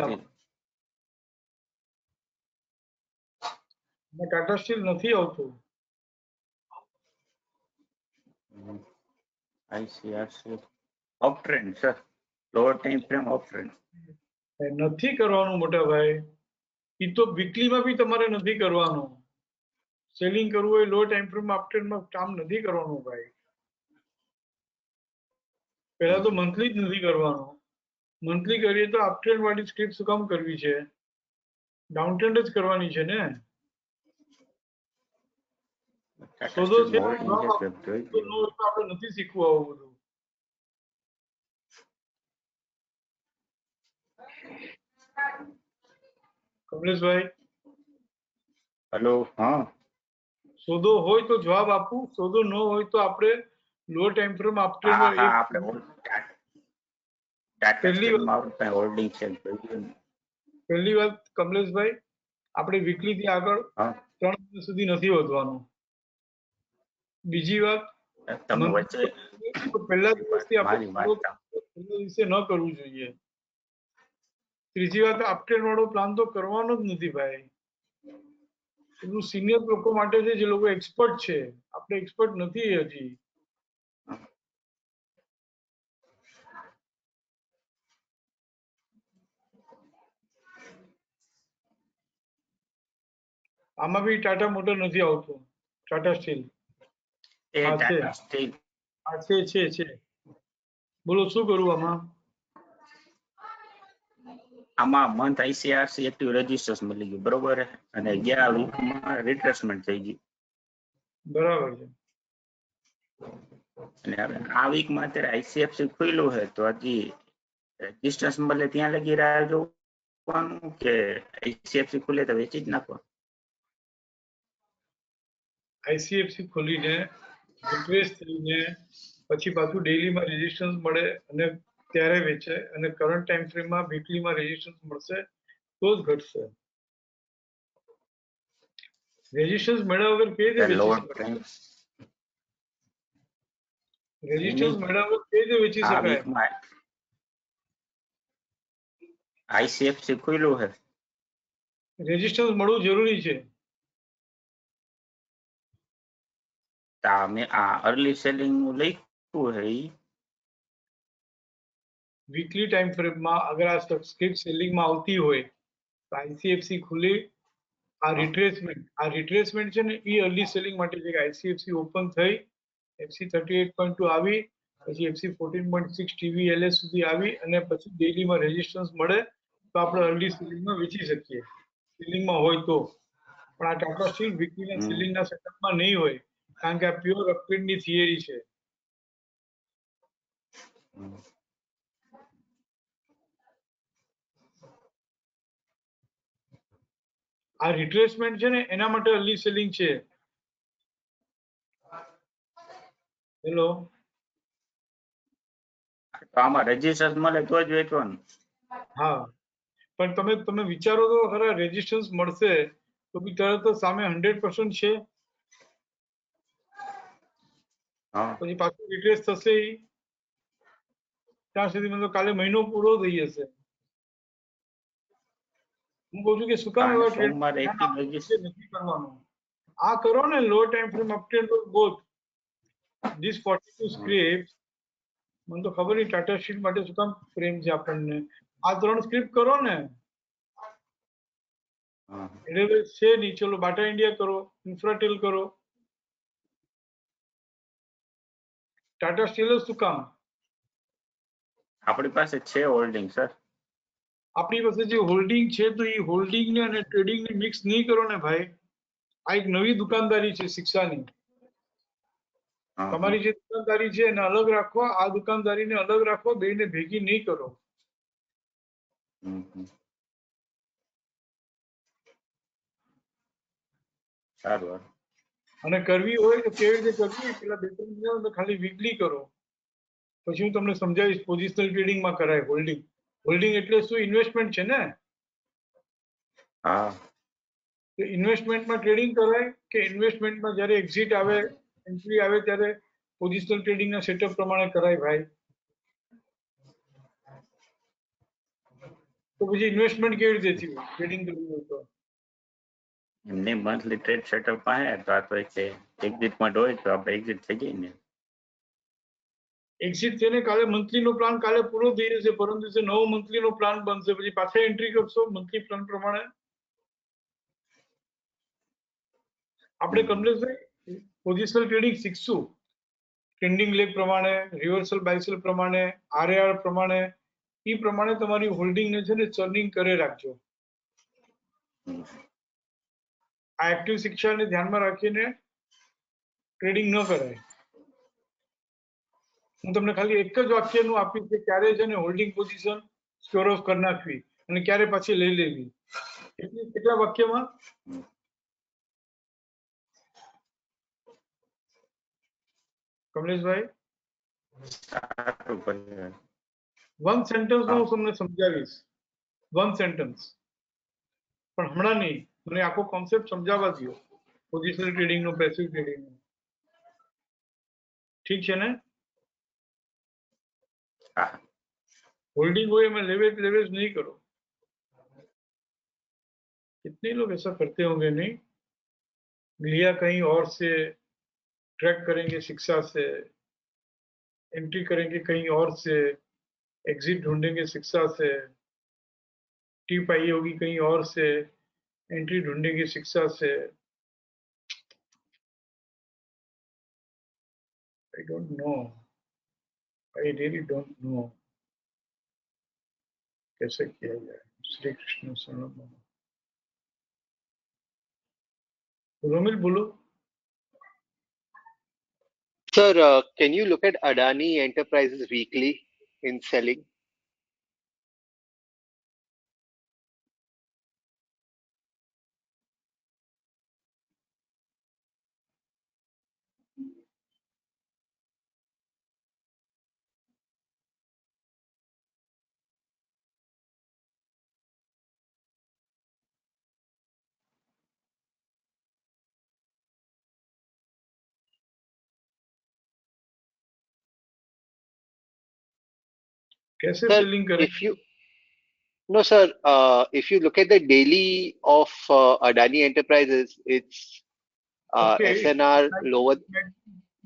ટાટા સ્ટીલ નથી આવતું. ICRC uptrend sir, lower time frame uptrend. નથી કરવાનું મોટા ભાઈ. એ તો વીકલીમાં બી તમારે નથી કરવાનું. સેલિંગ કરવું હોય લો ટાઈમ ફ્રેમ અપટ્રેન્ડમાં કામ નથી કરવાનું ભાઈ. પહેલા તો મંથલી જ નથી કરવાનું. મંથલી કરીએ તો અપટ્રેન્ડ વાળી સ્ક્રિપ્ટ શું કામ કરવી છે? ડાઉન ટ્રેન્ડ જ કરવાની છે ને. સોદો છે આપણે નથી શીખવું આવું બધું. કમલેશભાઈ હેલો. હા, સોદો હોય તો જવાબ આપું, સોદો ન હોય તો આપણે લો ટાઈમ ફ્રેમ પહેલી વાત કમલેશભાઈ, આપણે વીકલી થી આગળ 3 દિવસ સુધી નથી વધવાનું. બીજી વાત પહેલા દિવસથી આપણે દિવસે ન કરવું જોઈએ. ત્રીજી વાત અપટ્રેન્ડ વાળો પ્લાન તો કરવાનો જ નથી ભાઈ. એનું સિનિયર લોકો માટે છે જે લોકો એક્સપર્ટ છે. આપણે એક્સપર્ટ નથી હજી. આમાં બી ટાટા મોટર નથી આવતું. ટાટા સ્ટીલ છે. બોલો શું કરવું આમાં? આમાં મંથ ICRC એક્ટિવ રજિસ્ટર્સ મળી ગયું બરોબર, અને ગયા વીકમાં રિટ્રેસમેન્ટ થઈ ગયું. બરાબર છે. અને હવે આ વીકમાં અત્યારે ICFC ખુલ્લું છે તો હજી રેજિસ્ટન્સ મળે ત્યાં લગી રાહ જોવાનું કે ICFC ખુલે તો વેચી જ નાખવા? ICFC ખોલીને રિટ્રેસ થઈને પછી પાછું ડેઈલીમાં રેઝિસ્ટન્સ મળે અને ત્યારે વેચે, અને કરંટ ટાઈમ ફ્રેમમાં વીકલીમાં રેઝિસ્ટન્સ મળશે તો જ ઘટશે. રેઝિસ્ટન્સ મળ્યા વગર કેવી રીતે વેચી શકાય? રેઝિસ્ટન્સ મળ્યા વગર કેવી રીતે વેચી શકાય? ICFC ખુલ્લું છે. રેઝિસ્ટન્સ મળવું જરૂરી છે. મેં આ અર્લી સેલિંગ લખ્યું છે. વીકલી ટાઈમ ફ્રેમમાં અગર આ સ્ક્રિપ્ટ સેલિંગમાં આવતી હોય તો ICFC ખુલી. આ રિટ્રેસમેન્ટ છે ને એ અર્લી સેલિંગ માટે છે. ICFC ઓપન થઈ FC 38.2 આવી, પછી FC 14.6 TVLS સુધી આવી, અને પછી ડેઈલીમાં રેઝિસ્ટન્સ મળે તો આપણે અર્લી સેલિંગમાં વેચી શકીએ, સેલિંગમાં હોય તો. પણ આ ટાટા સ્ટીલ વીકલીના સેલિંગના સેટઅપમાં નહીં હોય, કારણ કે આ પ્યોર અપટ્રેન્ડની થિયરી છે. આ રિટ્રેસમેન્ટ છે ને એના માટે અર્લી સેલિંગ છે. હેલો, આમાં રેઝિસ્ટન્સ મળે તો જ વેચવાનું? હા, પણ તમે વિચારો તો ખરા, રેઝિસ્ટન્સ મળશે તો બી તરત જ સામે 100% છે, પછી પાછું રિટ્રેસ થશે ત્યાં સુધી તો કાલે મહિનો પૂરો થઈ જશે. હું કહું છું કે શું કામ એવા ટ્રેડ નથી કરવાનું? આ કરો ને low time frame uptrend both this 42 script. મને તો ખબર નહીં ટાટા સ્ટીલ માટે શું કામ પ્રેમ છે આપણને. આ 3 સ્ક્રિપ્ટ કરો ને. એટલે છે નહીં, ચલો બાટા ઇન્ડિયા કરો, ઇન્ફ્રાટેલ કરો, ટાટા સ્ટીલ જ શું કામ? આપણી પાસે છે હોલ્ડિંગ સર. આપણી પાસે જે હોલ્ડિંગ છે તો એ હોલ્ડિંગ ને અને ટ્રેડિંગ ને મિક્સ નહીં કરો ને ભાઈ. આ એક નવી દુકાનદારી છે શિક્ષાની. હા, તમારી જે દુકાનદારી છે એને અલગ રાખો, આ દુકાનદારીને અલગ રાખો, બેને ભેગી નહીં કરો. હમ, હમ. સારું હારું. અને કરવી હોય તો કેવી રીતે કરવી, પેલા 2-3 મહિના તો ખાલી વીકલી કરો. પછી હું તમને સમજાવીશ પોઝિશનલ ટ્રેડિંગમાં કરાય હોલ્ડિંગ. હોલ્ડિંગ એટલે શું? ઇન્વેસ્ટમેન્ટ છે ને. હા, તો ઇન્વેસ્ટમેન્ટમાં ટ્રેડિંગ કરાય કે ઇન્વેસ્ટમેન્ટમાં જ્યારે એક્ઝિટ આવે, એન્ટ્રી આવે ત્યારે પોઝિશનલ ટ્રેડિંગના સેટઅપ પ્રમાણે કરાય ભાઈ. તો પછી ઇન્વેસ્ટમેન્ટ કેવી રીતે થયું ટ્રેડિંગ કરવું હોય તો? એમને મંથલી ટ્રેડ સેટઅપ પાસે તો આ તો એક્ઝિટ પોઈન્ટ હોય તો આપણે એક્ઝિટ થઈ જાય ને. એક્ઝિટ થઈને કાલે મંથલીનો પ્લાન કાલે પૂરો થઈ જશે, પરમ દિવસે નવો મંથલીનો પ્લાન બનશે, પછી પાછા એન્ટ્રી કરશો મંથલી પ્લાન પ્રમાણે. આપણે કમલેશભાઈ પોઝિશનલ ટ્રેડિંગ શીખશું, ટ્રેન્ડિંગ લેગ પ્રમાણે, રિવર્સલ બાયસેલ પ્રમાણે, આરએઆર પ્રમાણે. એ પ્રમાણે તમારી હોલ્ડિંગને છે ને ચર્નિંગ કરે રાખજો. આ એક્ટિવ શિક્ષાને ધ્યાનમાં રાખીને ટ્રેડિંગ ન કરાય. હું તમને ખાલી એક જ વાક્યનું આપીશ કે ક્યારે છે ને હોલ્ડિંગ પોઝિશન સ્ટોર ઓફ કરી નાખવી અને ક્યારે પાછી લઈ લેવી. કેટલા વાક્યમાં? કમલેશભાઈ, સારું પછી. વન સેન્ટેન્સમાં હું તમને સમજાવીશ, વન સેન્ટેન્સ. પણ હમણાં નહીં, મને આખો કોન્સેપ્ટ સમજાવવા દો પોઝિશનલ ટ્રેડિંગ નો, પેસિવ ટ્રેડિંગ નો. ઠીક છે ને? હા, होल्डिंग हुए में लेवेज लेवेज नहीं करो. कितने लोग ऐसा करते होंगे नहीं? लिया कहीं और से, ट्रैक करेंगे शिक्षा से, एंट्री करेंगे कहीं और से, एग्जिट ढूंढेंगे शिक्षा से, टिप आई होगी कहीं और से, एंट्री ढूंढेंगे शिक्षा से. I don't know. I really don't know. कैसे किया जाए? श्री कृष्ण शरणम. रोमिल बोलो. Sir, can you look at Adani Enterprises weekly in selling? कैसे Sir, सेलिंग करें? if you no, sir, if you look at the daily of Adani Enterprises, it's Okay, SNR lower.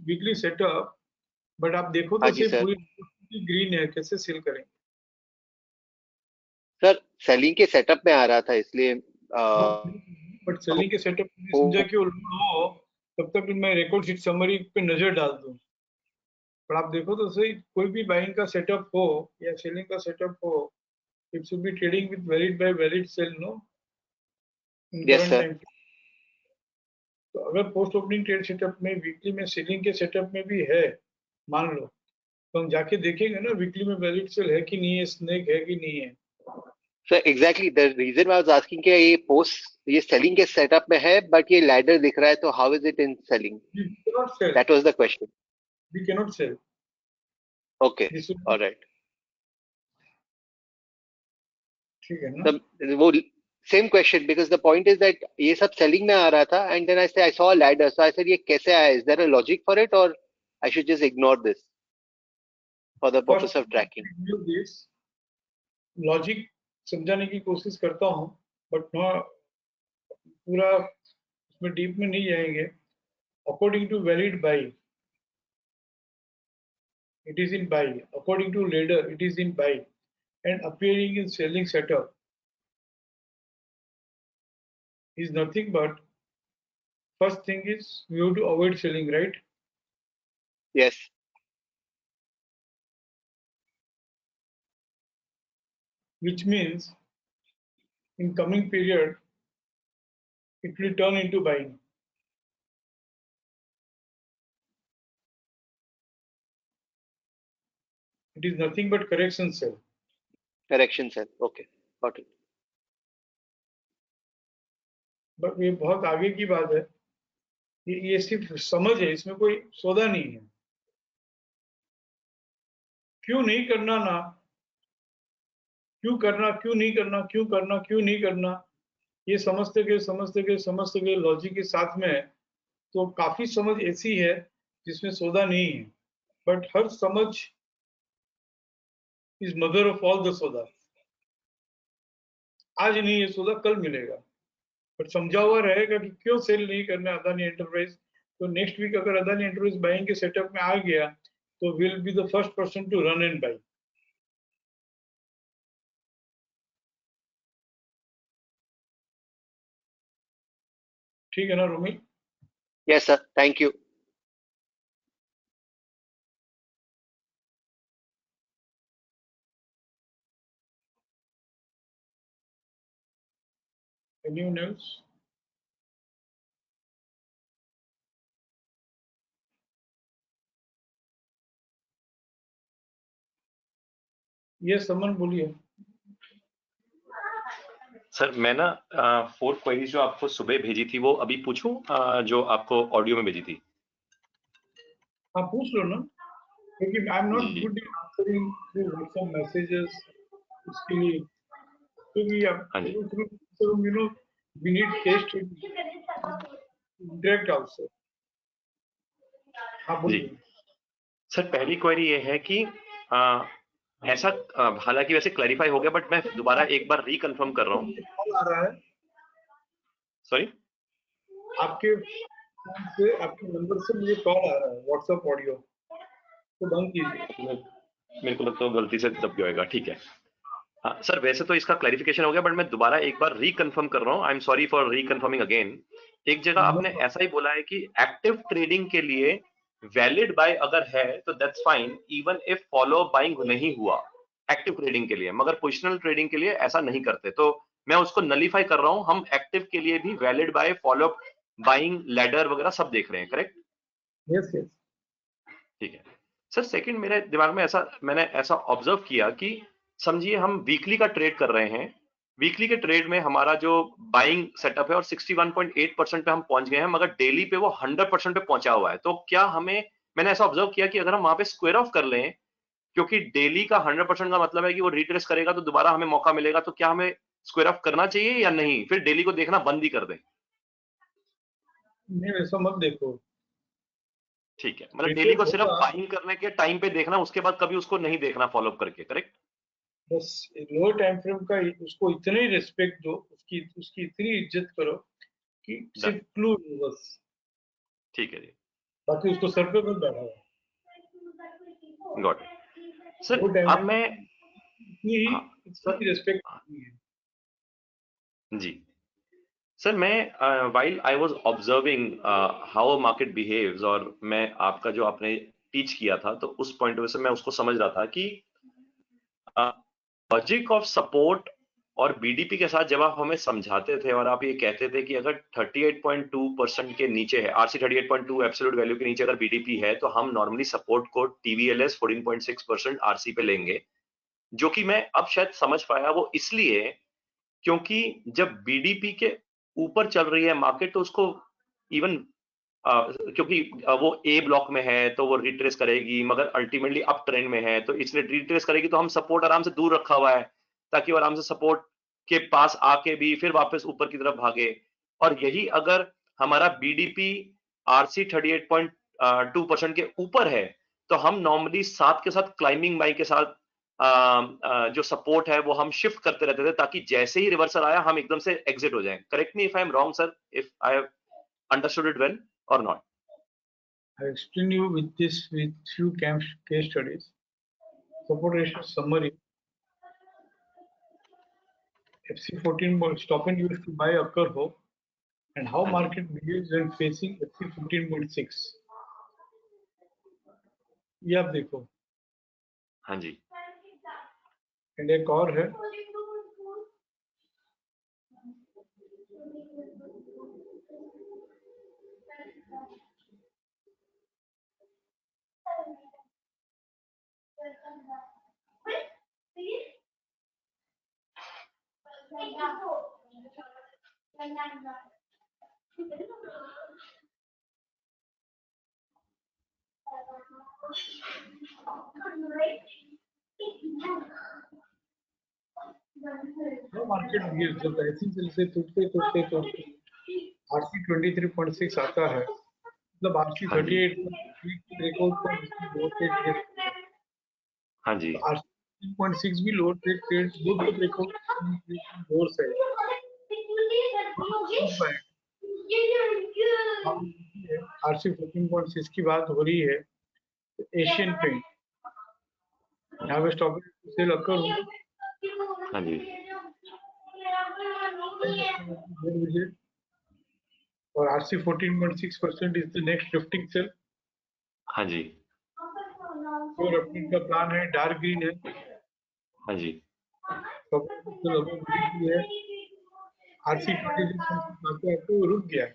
Weekly setup, but आप देखो हाँ तो जी सही sir. पूरी green है, कैसे सेल करेंगे? सर सेलिंग के सेटअप में आ रहा था इसलिए बट सेलिंग के सेटअप में वो- समझा कि वो हो, तब तक मैं रिकॉर्ड शीट समरी पे नजर डाल दूं. पर आप देखो तो सही, कोई भी बाइंग का सेटअप हो या सेलिंग का सेटअप हो, it should be trading with valid buy valid sell, no, in Yes, current sir. Time. तो अगर पोस्ट ओपनिंग ट्रेड सेटअप में वीकली में सेलिंग के सेटअप में भी है, मान लो, तो हम जाके देखेंगे ना वीकली में वैलिड सेल है कि नहीं है, स्नेक है कि नहीं है. So exactly the reason I was asking कि ये सेलिंग के सेटअप में है बट ये लैडर दिख रहा है तो how is it in selling? We cannot sell. That was the question. We cannot sell. Okay, This would all right. ठीक है ना? वो same question because the point is that ये सब selling में आ रहा था and then I saw a ladder, so I said ये कैसे आया? Is there a logic for it or I should just ignore this for the purpose of tracking? This logic समझाने की कोशिश करता हूँ, बट पूरा उसमें डीप में नहीं जाएंगे. According to valid buy, it is in buy. According to ladder, it is in buy, and appearing in selling setup is nothing but, first thing is we have to avoid selling, right? Yes. Which means in coming period it will turn into buying. It is nothing but correction sell. Correction sell. Okay, got it. But ये बहुत आगे की बात है, ये सिर्फ समझ है, इसमें कोई सौदा नहीं है। क्यों नहीं करना ना, क्यों करना, क्यों नहीं करना, क्यों करना, क्यों नहीं करना, ये समझते गए लॉजिक के साथ में, तो काफी समझ ऐसी है जिसमें सौदा नहीं है। बट हर समझ is mother of all the सौदा। आज नहीं है सौदा, कल मिलेगा, बट समझा हुआ रहेगा कि क्यों सेल नहीं करना है अदानी एंटरप्राइज। तो नेक्स्ट वीक अगर अदानी एंटरप्राइज बाइंग के सेटअप में आ गया तो will be the first person to run and buy. ठीक है ना Romi? Yes, sir. Thank you. Anyone else? Yes, someone बोलिए। सर मैं ना 4 क्वेरीज जो आपको सुबह भेजी थी वो अभी पूछूं, जो आपको ऑडियो में भेजी थी। हाँ पूछ लो ना, क्योंकि आई एम नॉट जी। Good in answering through WhatsApp messages, इसके लिए, क्योंकि हाँ जी। You know we need case to direct also. हाँ जी बोलिए। सर, पहली क्वेरी ये है कि ऐसा हालांकि वैसे क्लैरिफाई हो गया, बट मैं दोबारा एक बार रिकन्फर्म कर रहा हूँ। कॉल आ रहा है सॉरी, आपके फोन से, आपके नंबर से मुझे कॉल आ रहा है व्हाट्सएप ऑडियो, तो बंद कीजिए। मेरे को लगता है गलती से दब गया होगा। ठीक है। हाँ सर, वैसे तो इसका क्लैरिफिकेशन हो गया, बट मैं दोबारा एक बार रिकन्फर्म कर रहा हूँ। I am sorry for reconfirming again. एक जगह आपने ऐसा ही बोला है कि एक्टिव ट्रेडिंग के लिए वैलिड बाय अगर है तो that's fine, even if follow buying नहीं हुआ एक्टिव ट्रेडिंग के लिए, मगर पोजिशनल ट्रेडिंग के लिए ऐसा नहीं करते। तो मैं उसको नलीफाई कर रहा हूँ। हम एक्टिव के लिए भी valid buy, follow buying, ladder वगैरह सब देख रहे हैं, करेक्ट? Yes yes. ठीक है सर। सेकंड, मेरे दिमाग में मैंने ऐसा ऑब्जर्व किया कि समझिए हम वीकली का ट्रेड कर रहे हैं। वीकली के ट्रेड में हमारा जो बाइंग सेटअप है और 61.8% पे हम पहुंच गए हैं, मगर डेली पे वो 100% पे पहुंचा हुआ है। तो क्या मैंने ऐसा ऑब्जर्व किया कि अगर हम वहां पे स्क्वायर ऑफ कर लें, क्योंकि डेली का 100% का मतलब है कि वो रिट्रेस करेगा तो दोबारा हमें मौका मिलेगा, तो क्या हमें स्क्वायर ऑफ करना चाहिए या नहीं, फिर डेली को देखना बंद ही कर दें? नहीं ऐसा मत देखो। ठीक है, मतलब डेली रिट्रेस को सिर्फ होगा, बाइंग करने के टाइम पे देखना, उसके बाद कभी उसको नहीं देखना फॉलो अप करके, करेक्ट? बस लोअर टाइम फ्रेम का उसको इतना ही रिस्पेक्ट दो, उसकी उसकी इतनी इज्जत करो कि डन। सिर्फ क्लू दो बस, ठीक है जी, बाकी उसको सर पे मत बैठा। Got it. सर वो टाइम अब मैं, इतनी हाँ सर, इतनी रिस्पेक्ट नहीं है। जी सर, मैं while I was observing how market behaves, और मैं आपका जो आपने टीच किया था तो उस पॉइंट ऑफ व्यू से मैं उसको समझ रहा था कि लॉजिक ऑफ सपोर्ट और बीडीपी के साथ जब आप हमें समझाते थे और आप ये कहते थे कि अगर 38.2% के नीचे है, आरसी 38.2 एब्सोल्यूट वैल्यू के नीचे अगर बीडीपी है, तो हम नॉर्मली सपोर्ट को टीवीएलएस 14.6% आरसी पे लेंगे। जो कि मैं अब शायद समझ पाया, वो इसलिए क्योंकि जब बीडीपी के ऊपर चल रही है मार्केट तो उसको इवन क्योंकि वो ए ब्लॉक में है तो वो रिट्रेस करेगी, मगर अल्टीमेटली अप ट्रेंड में है तो इसलिए रिट्रेस करेगी, तो हम सपोर्ट आराम से दूर रखा हुआ है ताकि वो आराम से सपोर्ट के पास आके भी फिर वापस ऊपर की तरफ भागे। और यही अगर हमारा बीडीपी आरसी 38.2% के ऊपर है तो हम नॉर्मली साथ के साथ क्लाइंबिंग बाई के साथ जो सपोर्ट है वो हम शिफ्ट करते रहते थे, ताकि जैसे ही रिवर्सल आया हम एकदम से एग्जिट हो जाएं। Correct me if I am wrong sir, if I have understood it well or not? I explain you with few case studies. Support ratio summary. FC14 stop and use to buy occur ho, and how market behaves when facing FC14.6. ये आप देखो। हाँ जी। And एक और है, No market gives जब ऐसी cell से टूटते RC 23.6 आता है, मतलब RC हाँ जी 38 ब्रेकआउट पर लोअर साइड ट्रेड, हाँ जी RC 13.6 भी lower side trade, both the breakout lower side RC 14.6 की बात हो रही है। एशियन पेंट यहाँ पे स्टॉप सेल अकर हुआ हाँ जी 1 बजे और RC 14.6% is the next lifting sell. हाँ जी और अपनी का प्लान है डार्क ग्रीन है, हाँ जी है RC 23.6 आपको रुक गया,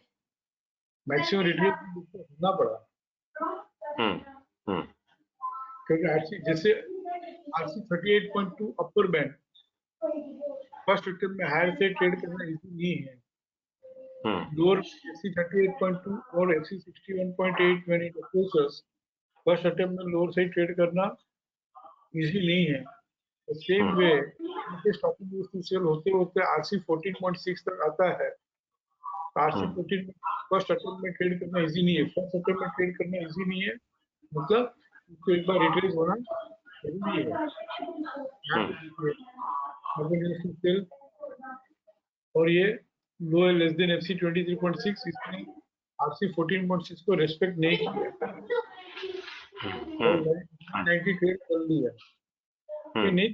मैक्सिमम रिट्रेसमेंट होना पड़ा हम्म क्योंकि RC जैसे RC 38.2 upper band first attempt में हायर से ट्रेड करना इजी नहीं है। लोअर FC 38.2 और FC 61.8 when it approaches first attempt में लोअर से ट्रेड करना इजी नहीं है। Same way stopping use to sell होते होते RC 14.6 तक आता है। RC 14 फर्स्ट अटेम्प्ट में ट्रेड करना इजी नहीं है, फर्स्ट अटेम्प्ट में ट्रेड करना इजी नहीं है, मतलब उसको एक बार रिट्रेस होना जरूरी है। और ये लो लेस देन FC 23.6, इसने RC 14.6 को रेस्पेक्ट नहीं किया और 90 ट्रेड कर लिया। ये नहीं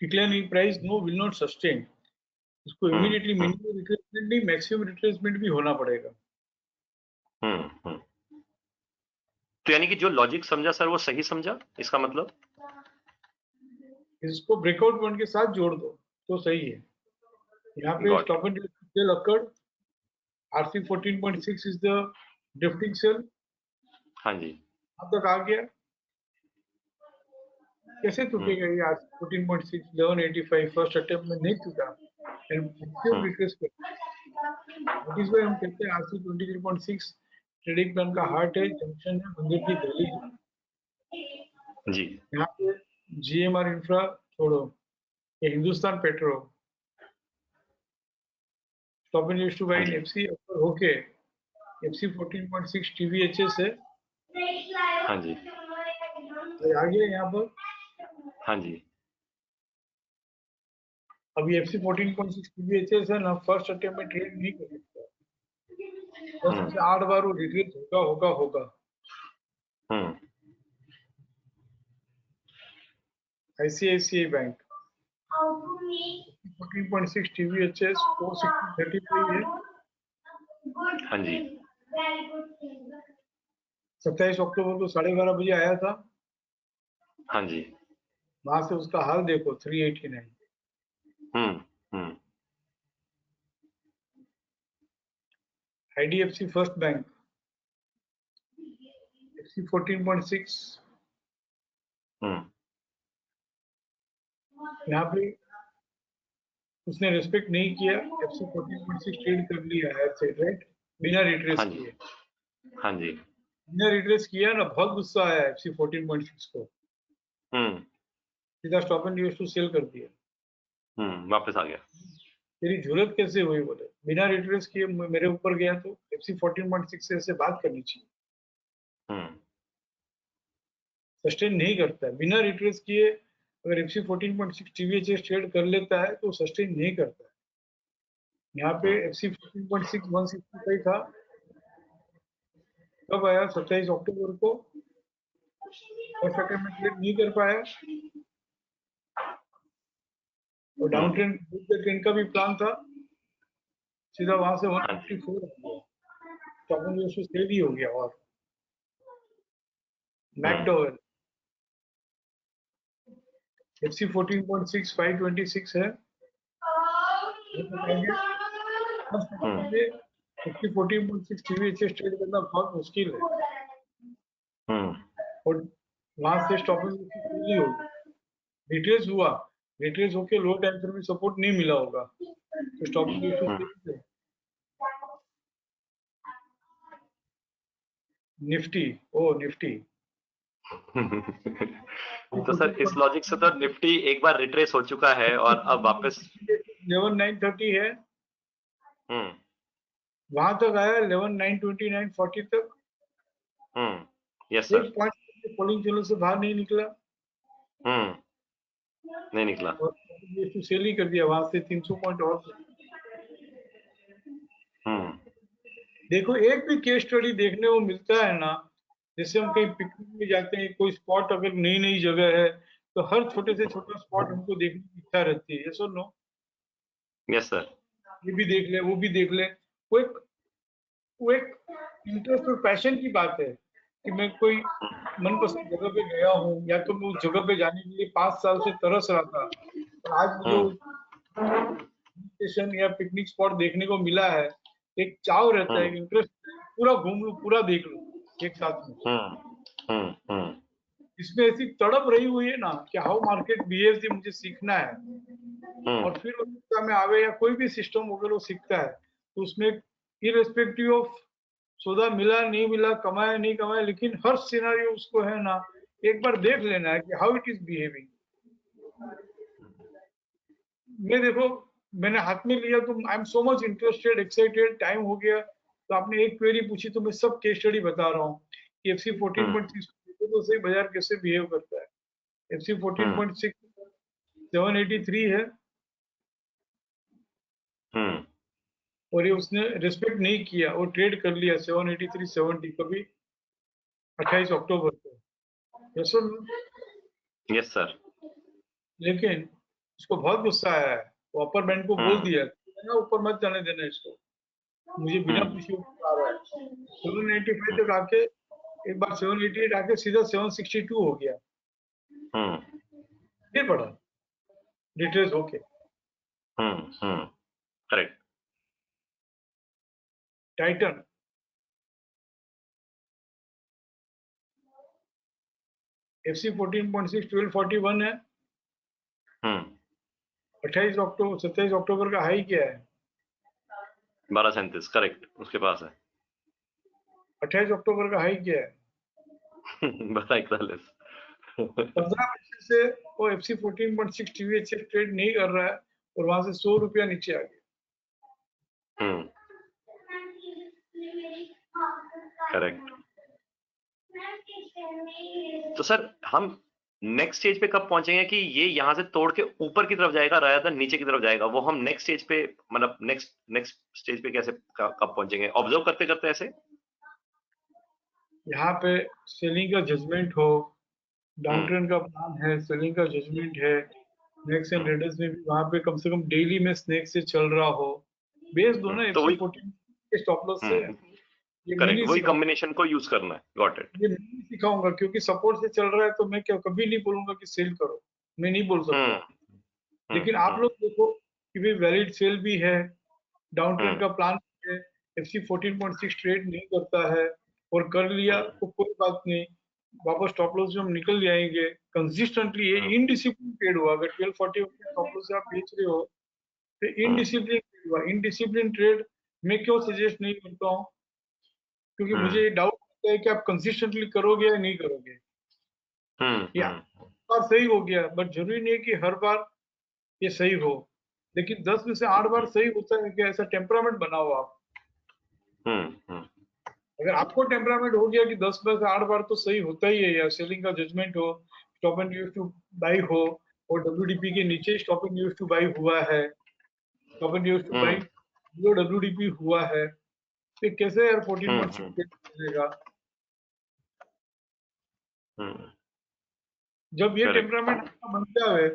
decline price no will not sustain, इसको इमीडिएटली मिनिमम रिट्रेसमेंट नहीं मैक्सिमम रिट्रेसमेंट भी होना पड़ेगा। तो यानी कि जो लॉजिक समझा सर वो सही समझा, इसका मतलब इसको ब्रेकआउट पॉइंट के साथ जोड़ दो तो सही है। यहाँ पे stop and sell occurred, RC 14.6 is the drifting sell. हाँ जी अब तक आ गया, कैसे टूटेगा ये RC 14.6 1185 फर्स्ट अटेम्प्ट में नहीं टूटा एंड मैक्सिमम रिट्रेस कर। दैट इज व्हाई हम कहते हैं RC 23.6 ट्रेडिंग प्लान का हार्ट है, जंक्शन है, मंदिर की गली है जी। यहाँ पे GMR इंफ्रा छोड़ो, ये Hindustan petro stop and used to buy in FC ऊपर होके FC 14.6 TVHS है। हाँ जी आ गया यहाँ पर। हाँ जी अभी FC 14.6 TVHS है ना, फर्स्ट अटेम्प्ट में ट्रेड नहीं कर सकता, 10 से 8 बार वो रिट्रेस होगा। ICICI बैंक 14.6 TVHS 460.35 है। हाँ जी 27 अक्टूबर को 12:30 बजे आया था, हाँ जी वहां से उसका हाल देखो 389। IDFC फर्स्ट बैंक FC 14.6 यहाँ पे उसने रेस्पेक्ट नहीं किया, FC 14.6 ट्रेड कर लिया है राइट, बिना रिट्रेस हाँ जी किए। हाँ जी बिना रिट्रेस किया ना, बहुत गुस्सा आया FC 14.6 को, सीधा stop and use to sell कर दिया। वापस आ गया। तेरी जरूरत कैसे हुई बोले, बिना रिट्रेस किए मेरे ऊपर गया तो FC 14.6 से ऐसे बात करनी चाहिए। सस्टेन नहीं करता है बिना रिट्रेस किए, अगर FC 14.6 TVHS ट्रेड कर लेता है तो सस्टेन नहीं करता है। यहाँ पे FC 14.6 165 था, कब आया 27 अक्टूबर को, फर्स्ट अटेम्प्ट में ट्रेड नहीं कर पाया और डाउन ट्रेंड का भी प्लान था, सीधा वहां से 154 आ गया, stop and use to sell ही हो गया। और मैकडोवेल FC 14.6 526 है, FC 14.6 TVHS ट्रेड करना बहुत मुश्किल है और वहां से stop and use to sell ही हो गया। रिट्रेस हुआ, रिट्रेस होके लो टाइम पर भी सपोर्ट नहीं मिला होगा, तो स्टॉप लॉस निफ्टी, ओ निफ्टी तो सर इस लॉजिक से तो निफ्टी एक बार रिट्रेस हो चुका है और अब वापस 11930 है, वहां तक आया 11929 तक, यस सर, एक पॉइंट फॉलिंग चैनल से बाहर नहीं निकला नहीं निकला, और सेल ही कर दिया वहां से 300 पॉइंट और। देखो एक भी केस स्टडी देखने को मिलता है ना, जैसे हम कहीं पिकनिक में जाते हैं, कोई स्पॉट अगर नई नई जगह है तो हर छोटे से छोटा स्पॉट हमको देखने की इच्छा रहती है, सो नो, यस सर, ये भी देख ले वो भी देख ले, वो एक इंटरेस्ट और पैशन की बात है कि मैं कोई मनपसंद जगह पे गया हूँ, या तो मैं उस जगह पे जाने के लिए 5 साल से तरस रहा था, और आज मुझे स्टेशन या पिकनिक स्पॉट देखने को मिला है, एक चाव रहता है, इंटरेस्ट, पूरा घूम लूं, पूरा देख लूं एक साथ में। इसमें ऐसी तड़प रही हुई है ना कि हाउ मार्केट बिहेव्स ये मुझे सीखना है, और फिर वो में आवे या कोई भी सिस्टम वगैरह वो सीखता है, तो उसमें इररेस्पेक्टिव ऑफ सौदा मिला नहीं मिला, कमाया नहीं कमाया, लेकिन हर सिनेरियो उसको है ना एक बार देख लेना है कि हाउ इट इज बिहेविंग। मैं देखो मैंने हाथ में लिया तो I am so much interested, excited, time हो गया, तो आपने एक क्वेरी पूछी तो मैं सब केस स्टडी बता रहा हूँ कि FC 14.6 तो सही बाजार कैसे बिहेव करता है। FC 14.6 783 है, और ये उसने रिस्पेक्ट नहीं किया और ट्रेड कर लिया 783.70 कभी 28 अक्टूबर को, यस सर, लेकिन उसको बहुत गुस्सा आया है, वो अपर बैंड को बोल दिया ना ऊपर मत जाने देना इसको, मुझे बिना पूछे आ रहा है। 795 तक आके एक बार 788 आके सीधा 762 हो गया, फिर बढ़ा रिट्रेस होके। करेक्ट, टाइटन FC 14.6 1241 है, 27 अक्टूबर का हाई क्या है? 1237, करेक्ट, उसके पास है 28 अक्टूबर का हाई क्या है? 1241। 15 पैसे से वो FC 14.6 TVHF ट्रेड नहीं कर रहा है, और वहां से 100 रुपया नीचे आ गया। करेक्ट। तो सर हम नेक्स्ट स्टेज पे कब पहुंचेंगे कि ये यहाँ से तोड़ के ऊपर की तरफ जाएगा राया था नीचे की तरफ जाएगा, वो हम नेक्स्ट स्टेज पे मतलब नेक्स्ट स्टेज पे कैसे कब पहुंचेंगे, ऑब्जर्व करते करते ऐसे? यहाँ पे सेलिंग का जजमेंट हो, डाउन ट्रेंड का प्लान है, सेलिंग का जजमेंट है, स्नेक्स एंड रेडर्स में भी वहां पे कम से कम डेली में स्नेक्स से चल रहा हो, बेस दो ना FC 14 के स्टॉप लॉस से। ये करेक्ट, वही कॉम्बिनेशन को यूज करना है, गॉट इट। ये नहीं सिखाऊंगा क्योंकि सपोर्ट से चल रहा है, तो मैं क्या कभी नहीं बोलूंगा कि सेल करो, मैं नहीं बोल सकता। लेकिन आप लोग देखो कि भाई वैलिड सेल भी है, डाउन ट्रेंड का प्लान है, FC 14.6 ट्रेड नहीं करता है, और कर लिया तो कोई बात नहीं, वापस स्टॉप लॉस से हम निकल जाएंगे कंसिस्टेंटली। ये इनडिसिप्लिन ट्रेड हुआ, अगर 1240 स्टॉप लॉस से आप बेच रहे हो तो इनडिसिप्लिन ट्रेड हुआ। इनडिसिप्लिन ट्रेड मैं क्यों सजेस्ट नहीं करता हूँ, क्योंकि मुझे ये डाउट होता है कि आप कंसिस्टेंटली करोगे या नहीं करोगे। या बार सही हो गया, बट जरूरी नहीं है कि हर बार ये सही हो, लेकिन 10 में से 8 बार सही होता है कि ऐसा टेम्परामेंट बनाओ आप। अगर आपको टेम्परामेंट हो गया कि 10 में से 8 बार तो सही होता ही है, या सेलिंग का जजमेंट हो, stop and use to buy हो, और WDP के नीचे stop and use to by हुआ है, stop and use to by WDP हुआ है, तो कैसे यार 14.6 चलेगा? जब ये टेम्परामेंट आपका बन जाए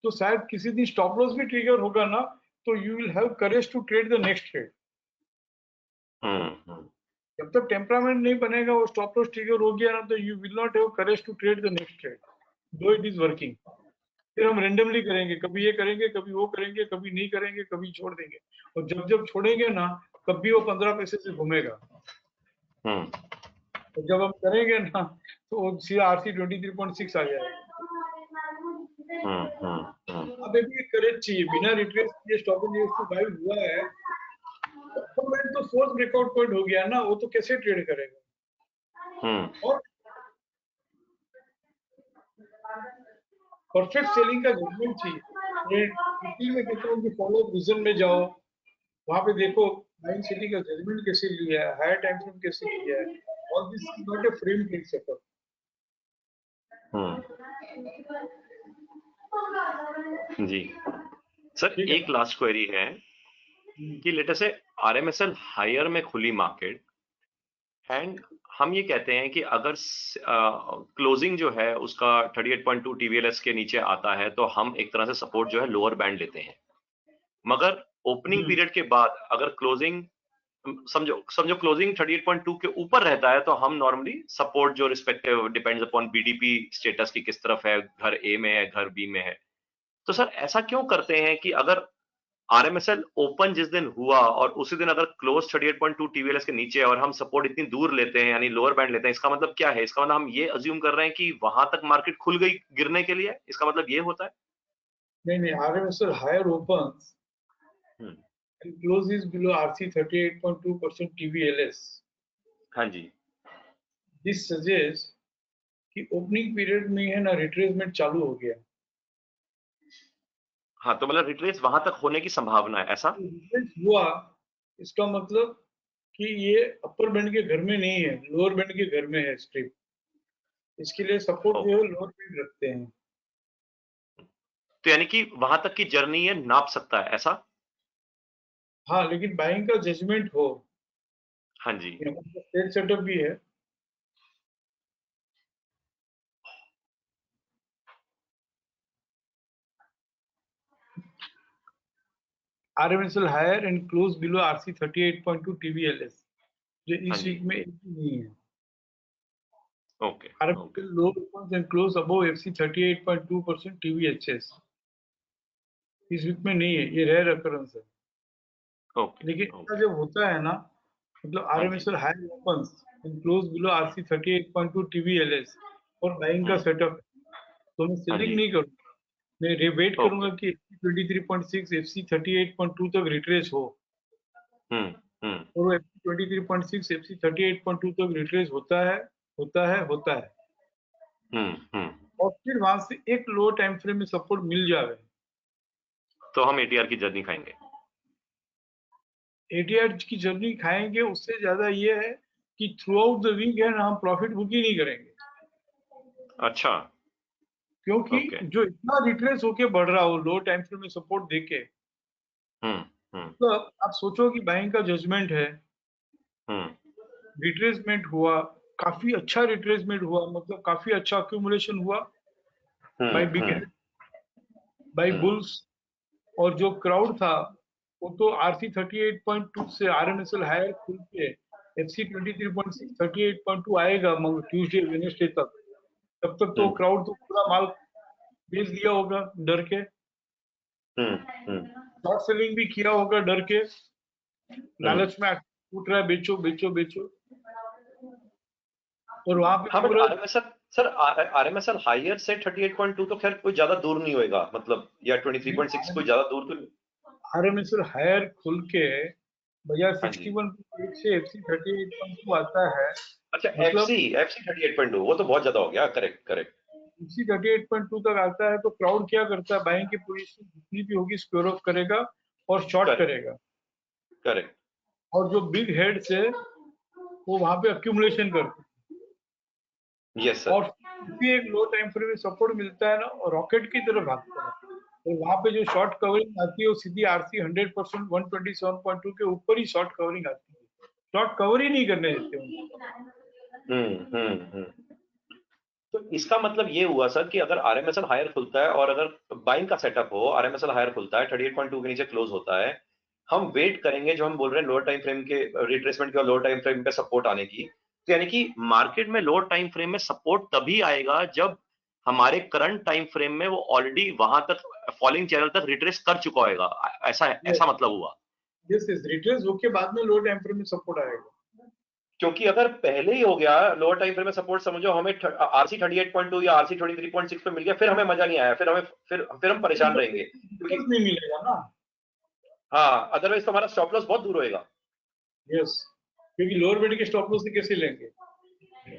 तो शायद किसी दिन स्टॉप लॉस भी ट्रिगर होगा ना, तो you will have courage to trade the next trade. जब तक टेम्परामेंट नहीं बनेगा, वो स्टॉप लॉस ट्रिगर हो गया ना, तो you will not have courage to trade the next trade though it is working. फिर हम रेंडमली करेंगे, कभी ये करेंगे, कभी वो करेंगे, कभी नहीं करेंगे, कभी छोड़ देंगे, और जब छोड़ेंगे ना कभी वो 15 पैसे से घूमेगा। तो जब हम करेंगे ना तो सीधा RC 23.6 आ जाएगा। अब अभी करेक्ट चाहिए, बिना रिट्रेस किए stop and use to buy हुआ है, तो फोर्थ ब्रेकआउट पॉइंट हो गया ना, वो तो कैसे ट्रेड करेगा? और परफेक्ट सेलिंग का जजमेंट चाहिए। ये में कहता हूँ कि फॉलो विजन में जाओ, वहां पे देखो बाइंग सेलिंग का जजमेंट कैसे लिया है, हायर टाइम फ्रेम कैसे लिया है। All this is not a frame trade setup. जी सर, एक लास्ट क्वेरी है कि लेट अस से आरएमएसएल हायर में खुली मार्केट एंड हम ये कहते हैं कि अगर क्लोजिंग जो है उसका 38.2 टीवीएलएस के नीचे आता है तो हम एक तरह से सपोर्ट जो है लोअर बैंड लेते हैं, मगर ओपनिंग पीरियड के बाद अगर क्लोजिंग समझो क्लोजिंग 38.2 के ऊपर रहता है तो हम नॉर्मली सपोर्ट जो respective depends upon BDP status की किस तरफ है, घर ए में है घर बी में है। तो सर ऐसा क्यों करते हैं कि अगर आरएमएसएल ओपन जिस दिन हुआ और उसी दिन अगर क्लोज 38.2 टीवीएलएस के नीचे है और हम सपोर्ट इतनी दूर लेते हैं यानी लोअर बैंड लेते हैं, इसका मतलब क्या है? इसका मतलब हम ये अज्यूम कर रहे हैं कि वहां तक मार्केट खुल गई गिरने के लिए, इसका मतलब ये होता है? नहीं, RMSL higher opens and closes below RC 38.2% TVLS. हाँ जी। This suggests कि ओपनिंग पीरियड में है ना रिट्रेसमेंट चालू हो गया। हाँ, तो मतलब रिट्रेस वहां तक होने की संभावना है, ऐसा? रिट्रेस हुआ, इसका मतलब कि ये अपर बैंड के घर में नहीं है, लोअर बैंड के घर में है स्ट्रिप। इसके लिए सपोर्ट जो है लोअर बैंड रखते हैं। तो यानी कि वहां तक की जर्नी ये नाप सकता है, ऐसा? हाँ, लेकिन बाइंग का जजमेंट हो। हाँ जी। ट्रेड सेटअप भी है। RMSL higher and close below RC 38.2 TVLS, जो इस वीक में एक भी नहीं है। Okay. RMSL low opens and close above FC 38.2% TVHS, इस वीक में नहीं है, ये रेयर अकरेंस है। ओके। लेकिन ऐसा जब होता है ना, मतलब RMSL high opens and close below RC 38.2 TVLS और बाइंग का सेटअप, तो मैं सेलिंग नहीं करूंगा, मैं वेट करूंगा कि FC 23.6 FC 38.2 तक रिट्रेस हो। और वो FC 23.6 FC 38.2 तक रिट्रेस होता है। और फिर वहां से एक लो टाइम फ्रेम में सपोर्ट मिल जाए तो हम एटीआर की जर्नी खाएंगे। एटीआर की जर्नी खाएंगे, उससे ज्यादा ये है कि थ्रू आउट द वीक है ना, हम प्रॉफिट बुक ही नहीं करेंगे। अच्छा। क्योंकि जो इतना रिट्रेस होके बढ़ रहा हो लो टाइम फ्रेम में सपोर्ट देके, तो आप सोचो कि बाइंग का जजमेंट है, रिट्रेसमेंट हुआ, काफी अच्छा रिट्रेसमेंट हुआ, मतलब काफी अच्छा अक्यूमुलेशन हुआ by big head, by bulls, और जो क्राउड था वो तो RC 38.2 से RMSL हायर खुल के FC 23.6 38.2 आएगा ट्यूसडे वेडनेसडे तक। तब तक तो क्राउड तो पूरा माल बेच दिया होगा डर के, शॉर्ट सेलिंग भी किया होगा डर के, लालच में उठ रहा है बेचो बेचो बेचो। और वहां पे आरएमएसएल हायर से 38.2 तो खैर कोई ज्यादा दूर नहीं होएगा, मतलब या 23.6 कोई ज्यादा दूर तो नहीं। RMSL हायर खुल के भैया 61.8 से FC 38.2 आता है। अच्छा, FC 38.2 वो तो बहुत ज्यादा हो गया। करेक्ट। FC 38.2 तक आता है तो क्राउड क्या करता है, बाइंग की पोजीशन जितनी भी होगी स्क्वायर ऑफ करेगा और शॉर्ट करेगा। करेक्ट। और जो बिग हेड से वो वहां पे अक्यूमुलेशन करते हैं। Yes sir. और भी एक लो टाइम फ्रेम में सपोर्ट मिलता है ना, और रॉकेट की तरफ भागता है। तो वहां पे जो शॉर्ट कवरिंग आती है वो सीधी RC 100% 127.2 के ऊपर ही शॉर्ट कवरिंग आती है, शॉर्ट कवर ही नहीं करने देते उनको। तो इसका मतलब ये हुआ सर कि अगर आरएमएसएल हायर खुलता है और अगर बाइंग का सेटअप हो, आरएमएसएल हायर खुलता है 38.2 के नीचे क्लोज होता है, हम वेट करेंगे जो हम बोल रहे हैं लोअर टाइम फ्रेम के रिट्रेसमेंट की और लोअर टाइम फ्रेम पे सपोर्ट आने की। तो यानी कि मार्केट में लोअर टाइम फ्रेम में सपोर्ट तभी आएगा जब हमारे करंट टाइम फ्रेम में वो ऑलरेडी वहां तक फॉलिंग चैनल तक रिट्रेस कर चुका होगा, ऐसा मतलब हुआ? यस, रिट्रेस होके बाद में लो टाइम फ्रेम में सपोर्ट आएगा। क्योंकि अगर पहले ही हो गया लोअर टाइम फ्रेम में सपोर्ट, समझो हमें आरसी 38.2 या आरसी 23.6 पे मिल गया, फिर हमें मजा नहीं आया, फिर हम परेशान रहेंगे क्योंकि नहीं मिलेगा ना। हाँ, अदरवाइज तो हमारा स्टॉप लॉस बहुत दूर होएगा। यस, क्योंकि लोअर बेड के स्टॉप लॉस से कैसे लेंगे?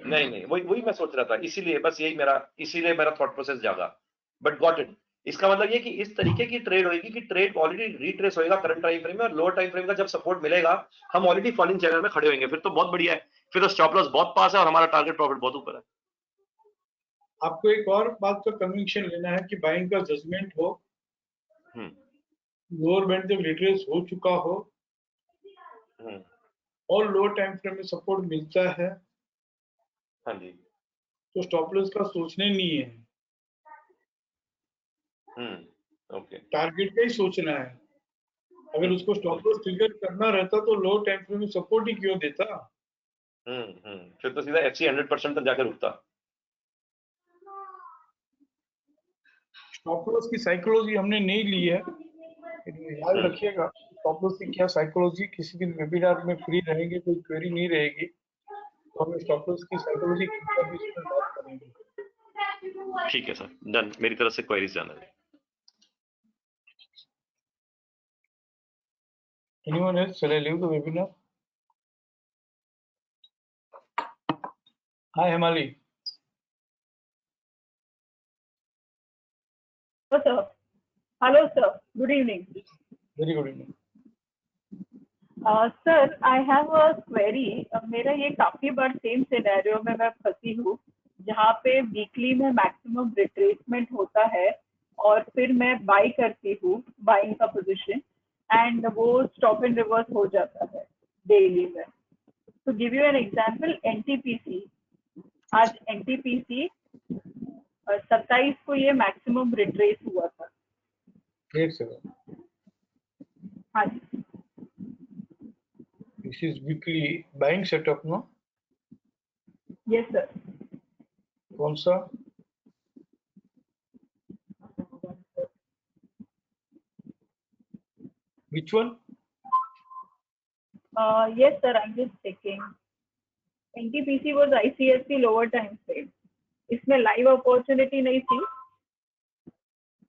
नहीं, वही मैं सोच रहा था, इसीलिए मेरा थॉट प्रोसेस जागा। But got it. इसका मतलब ये कि इस तरीके की ट्रेड होगी कि ट्रेड ऑलरेडी रिट्रेस होएगा करंट टाइम फ्रेम में, और लोअर टाइम फ्रेम का जब सपोर्ट मिलेगा हम ऑलरेडी फॉलिंग चैनल में खड़े होंगे, फिर तो बहुत बढ़िया है, फिर तो स्टॉप लॉस बहुत पास है और हमारा टारगेट प्रॉफिट बहुत ऊपर है। आपको एक और बात का कन्विक्शन लेना है कि बाइंग का जजमेंट हो, लोअर बैंड जब रिट्रेस हो चुका हो और लोअर टाइम फ्रेम में सपोर्ट मिलता है, हाँ जी। तो स्टॉप लॉस का सोचने नहीं है, ओके। टारगेट का ही सोचना है। अगर उसको स्टॉप लॉस ट्रिगर करना रहता तो लोअर टाइम फ्रेम में सपोर्ट ही क्यों देता? फिर तो सीधा एफसी 100% तक जाकर रुकता। स्टॉप लॉस की साइकोलॉजी हमने नहीं ली है, याद रखिएगा। स्टॉप लॉस की क्या साइकोलॉजी, किसी दिन वेबिनार में फ्री रहेंगे, कोई क्वेरी नहीं रहेगी तो हम स्टॉप लॉस की साइकोलॉजी में बात करेंगे। ठीक है सर, डन, मेरी तरफ से क्वेरीज जाना है। Anyone else? Shall I leave the webinar? Hi, Hemali. Hello, sir. Hello, sir. Good evening. Very good evening. Sir, I have a query. मेरा ये काफी बार सेम सिनेरियो में मैं फंसी हूँ, जहाँ पे वीकली में मैक्सिमम रिट्रेसमेंट होता है और फिर मैं बाई करती हूँ, बाइंग का पोजीशन, एंड वो स्टॉप एंड रिवर्स हो जाता है डेली में। तो give you an example, NTPC, आज एनटीपीसी 27 को ये मैक्सिमम रिट्रेस हुआ था। एक सेकंड। हाँ जी। This is weekly buying setup, no? Yes, sir. कौन सा? Which one? Yes, sir. I'm just checking. NTPC was ICSC lower time frame. इसमें live opportunity नहीं थी,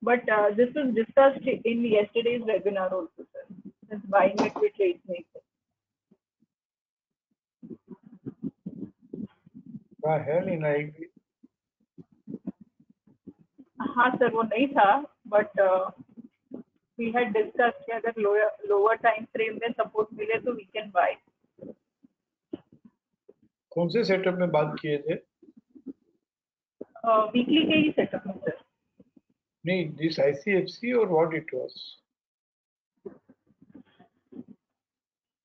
but this was discussed in yesterday's webinar also, sir. Since buying it with trades नहीं थे. क्या है नहीं ना? हाँ सर, वो नहीं था, but we had discussed कि अगर lower time frame में support मिले तो we can buy. कौन से सेटअप में बात किए थे? वीकली के ही सेटअप में सर। नहीं, दिस ICFC और व्हाट इट वाज?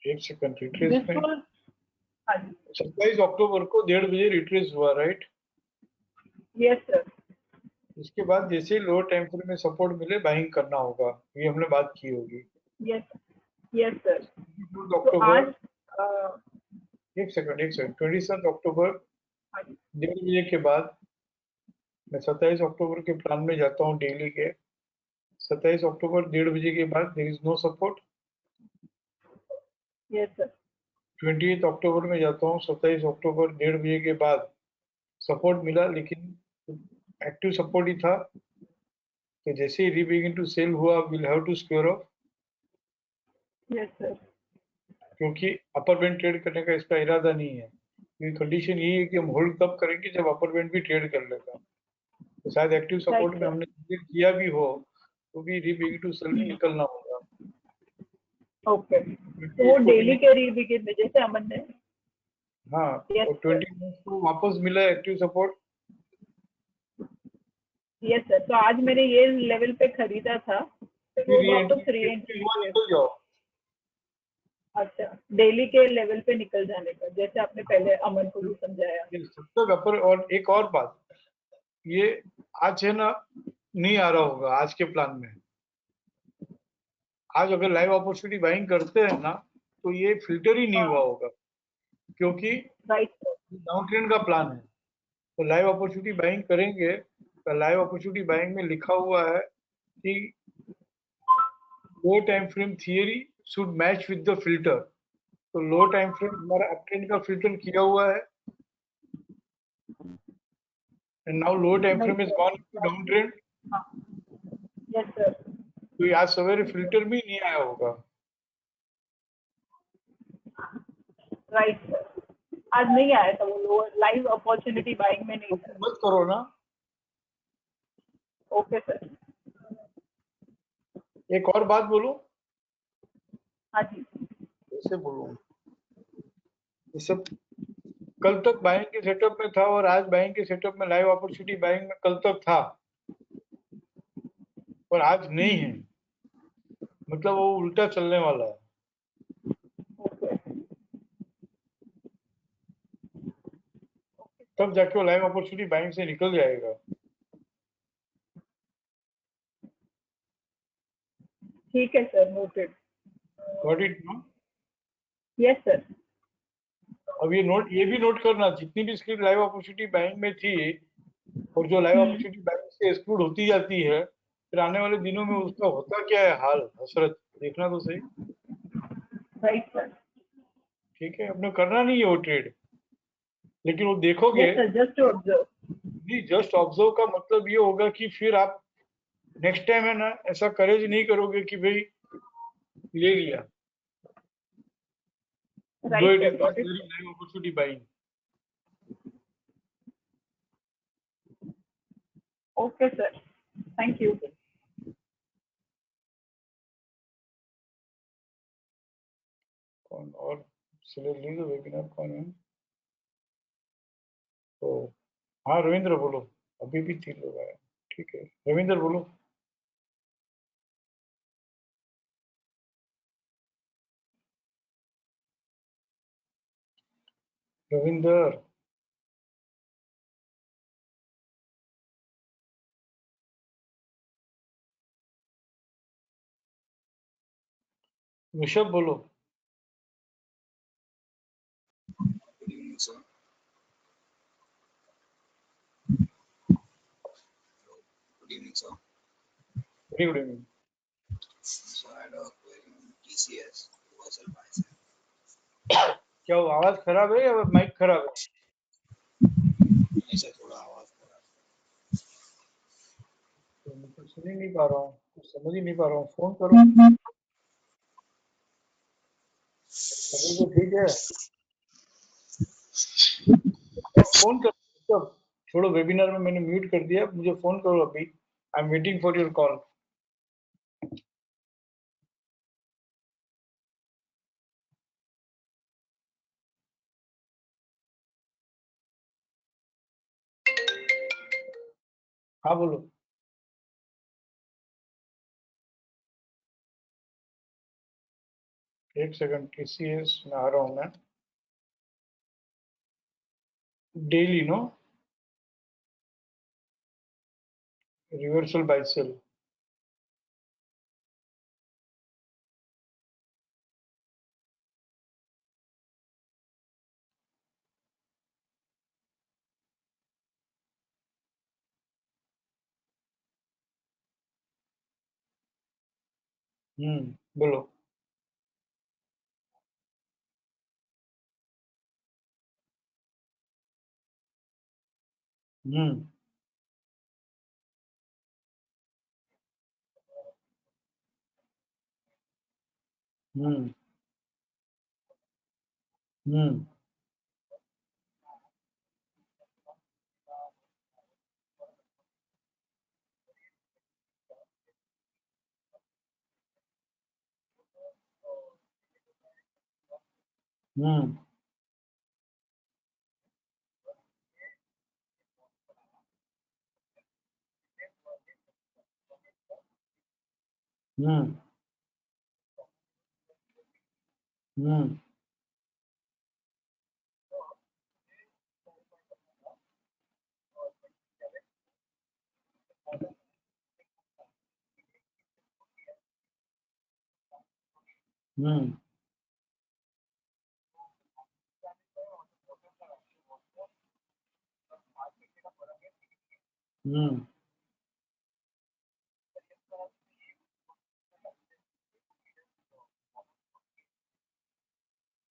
एक सेकंड। रिट्रेसमेंट 27 अक्टूबर को 1:30 बजे रिट्रेस हुआ, राइट? Yes sir. इसके बाद जैसे लोअर टाइम फ्रेम में सपोर्ट मिले बाइंग करना होगा, ये हमने बात की होगी। Yes sir. अक्टूबर, एक सेकंड 27 अक्टूबर 1:30 बजे के बाद मैं 27 अक्टूबर के प्लान में जाता हूँ डेली के। 27 अक्टूबर 1:30 बजे के बाद there is no support. Yes sir. 28 अक्टूबर में जाता हूँ, 27 अक्टूबर 1:30 बजे के बाद सपोर्ट मिला, लेकिन एक्टिव सपोर्ट ही था, तो जैसे ही रीबिगिन टू सेल हुआ will have to square off. Yes sir. क्योंकि अपर बैंड ट्रेड करने का इसका इरादा नहीं है, क्योंकि कंडीशन यही है कि हम होल्ड तब करेंगे जब अपर बैंड भी ट्रेड कर लेगा। तो शायद एक्टिव सपोर्ट में हमने किया भी हो तो भी रीबिगिन टू सेल में निकलना होगा। ओके, तो वो डेली के रीबिगिन में जैसे अमन ने, हाँ, और 20 को वापस मिला एक्टिव सपोर्ट। Yes sir. तो आज मैंने ये लेवल पे खरीदा था, तो वो वापस री-एंट्री निकल जाओ। अच्छा, डेली के लेवल पे निकल जाने का, जैसे आपने पहले अमन को भी समझाया। तब तक अपर। और एक और बात, ये आज है ना, नहीं आ रहा होगा आज के प्लान में। आज अगर लाइव अपॉर्चुनिटी बाइंग करते हैं ना, तो ये फिल्टर ही नहीं हुआ होगा, क्योंकि डाउन ट्रेंड का प्लान है। तो लाइव अपॉर्चुनिटी बाइंग करेंगे तो लाइव अपॉर्चुनिटी बाइंग में लिखा हुआ है कि low time frame theory should match with the filter. तो लो टाइम फ्रेम हमारा अपट्रेंड का फिल्टर किया हुआ है, and now low time frame is gone to down trend. Yes sir. तो ये आज सवेरे फिल्टर भी नहीं आया होगा। राइट सर, आज नहीं आया था वो लोअर लाइव अपॉर्चुनिटी बाइंग में नहीं था। मत करो ना। Okay sir. एक और बात बोलूं, हाँ जी। कैसे बोलूं, ये सब कल तक बाइंग के सेटअप में था और आज बाइंग के सेटअप में लाइव अपॉर्चुनिटी बाइंग में कल तक था और आज नहीं है, मतलब वो उल्टा चलने वाला है। तब जाके वो लाइव अपॉर्चुनिटी बाइंग से निकल जाएगा। ठीक है sir, noted. Got it no? Yes sir. अब ये भी नोट करना, जितनी भी स्क्रिप्ट लाइव अपॉर्चुनिटी बाइंग में थी और जो लाइव अपॉर्चुनिटी बाइंग से एक्सक्लूड होती जाती है, फिर आने वाले दिनों में उसका होता क्या है हाल, हसरत देखना तो सही। Right sir. ठीक है, अपने करना नहीं है वो ट्रेड, लेकिन वो देखोगे। Yes sir, just to observe. नहीं, जस्ट ऑब्जर्व का मतलब ये होगा कि फिर आप नेक्स्ट टाइम है ना ऐसा करेज नहीं करोगे कि भाई ले लिया, दो right it sir, is got not it. Very live opportunity buying. Okay sir, thank you. कौन और सिलेक्ट ली तो वेबिनार कौन है? तो हाँ रविंद्र बोलो, अभी भी 3 लोग आए। ठीक है रविंद्र बोलो। रविंद्र, ऋषभ बोलो। Good evening, sir. Good evening, sir. Very good evening. So I had a query on TCS reversal bicep. क्या वो आवाज खराब है या माइक खराब है? ऐसा थोड़ा आवाज खराब तो मैं कुछ सुन ही नहीं पा रहा हूँ, कुछ समझ ही नहीं पा रहा हूँ। फोन करो। अभी तो ठीक है, फोन करो। सब छोड़ो, वेबिनार में मैंने म्यूट कर दिया, मुझे फोन करो अभी। I am waiting for your call. हाँ बोलो। एक सेकंड, TCS में आ रहा हूँ मैं। Daily no reversal buy sell. बोलो। हम्म हम्म हम्म हम्म हम्म हम्म हम्म हम्म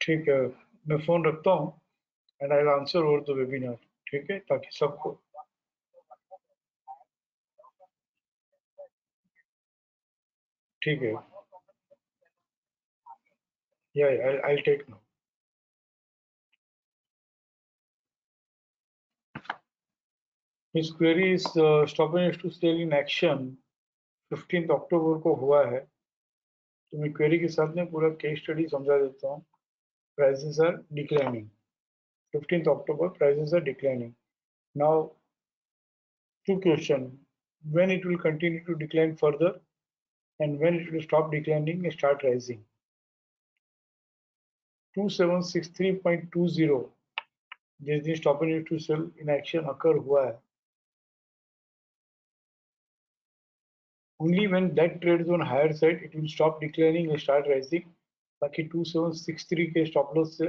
ठीक है, मैं फोन रखता हूँ and I will answer over the webinar, ठीक है, ताकि सबको ठीक है। Yeah, I'll take now. His query is stopping to sell in action 15th अक्टूबर को हुआ है। तो मैं क्वेरी के साथ में पूरा केस स्टडी समझा देता हूँ। Prices are declining. 15th October prices are declining. Now, two questions: when it will continue to decline further, and when it will stop declining and start rising. 2763.20 जिस दिन stop and to sell in action occur हुआ है, only when that trade is on higher side it will stop declining and start rising. बाकी 2763 के stop loss से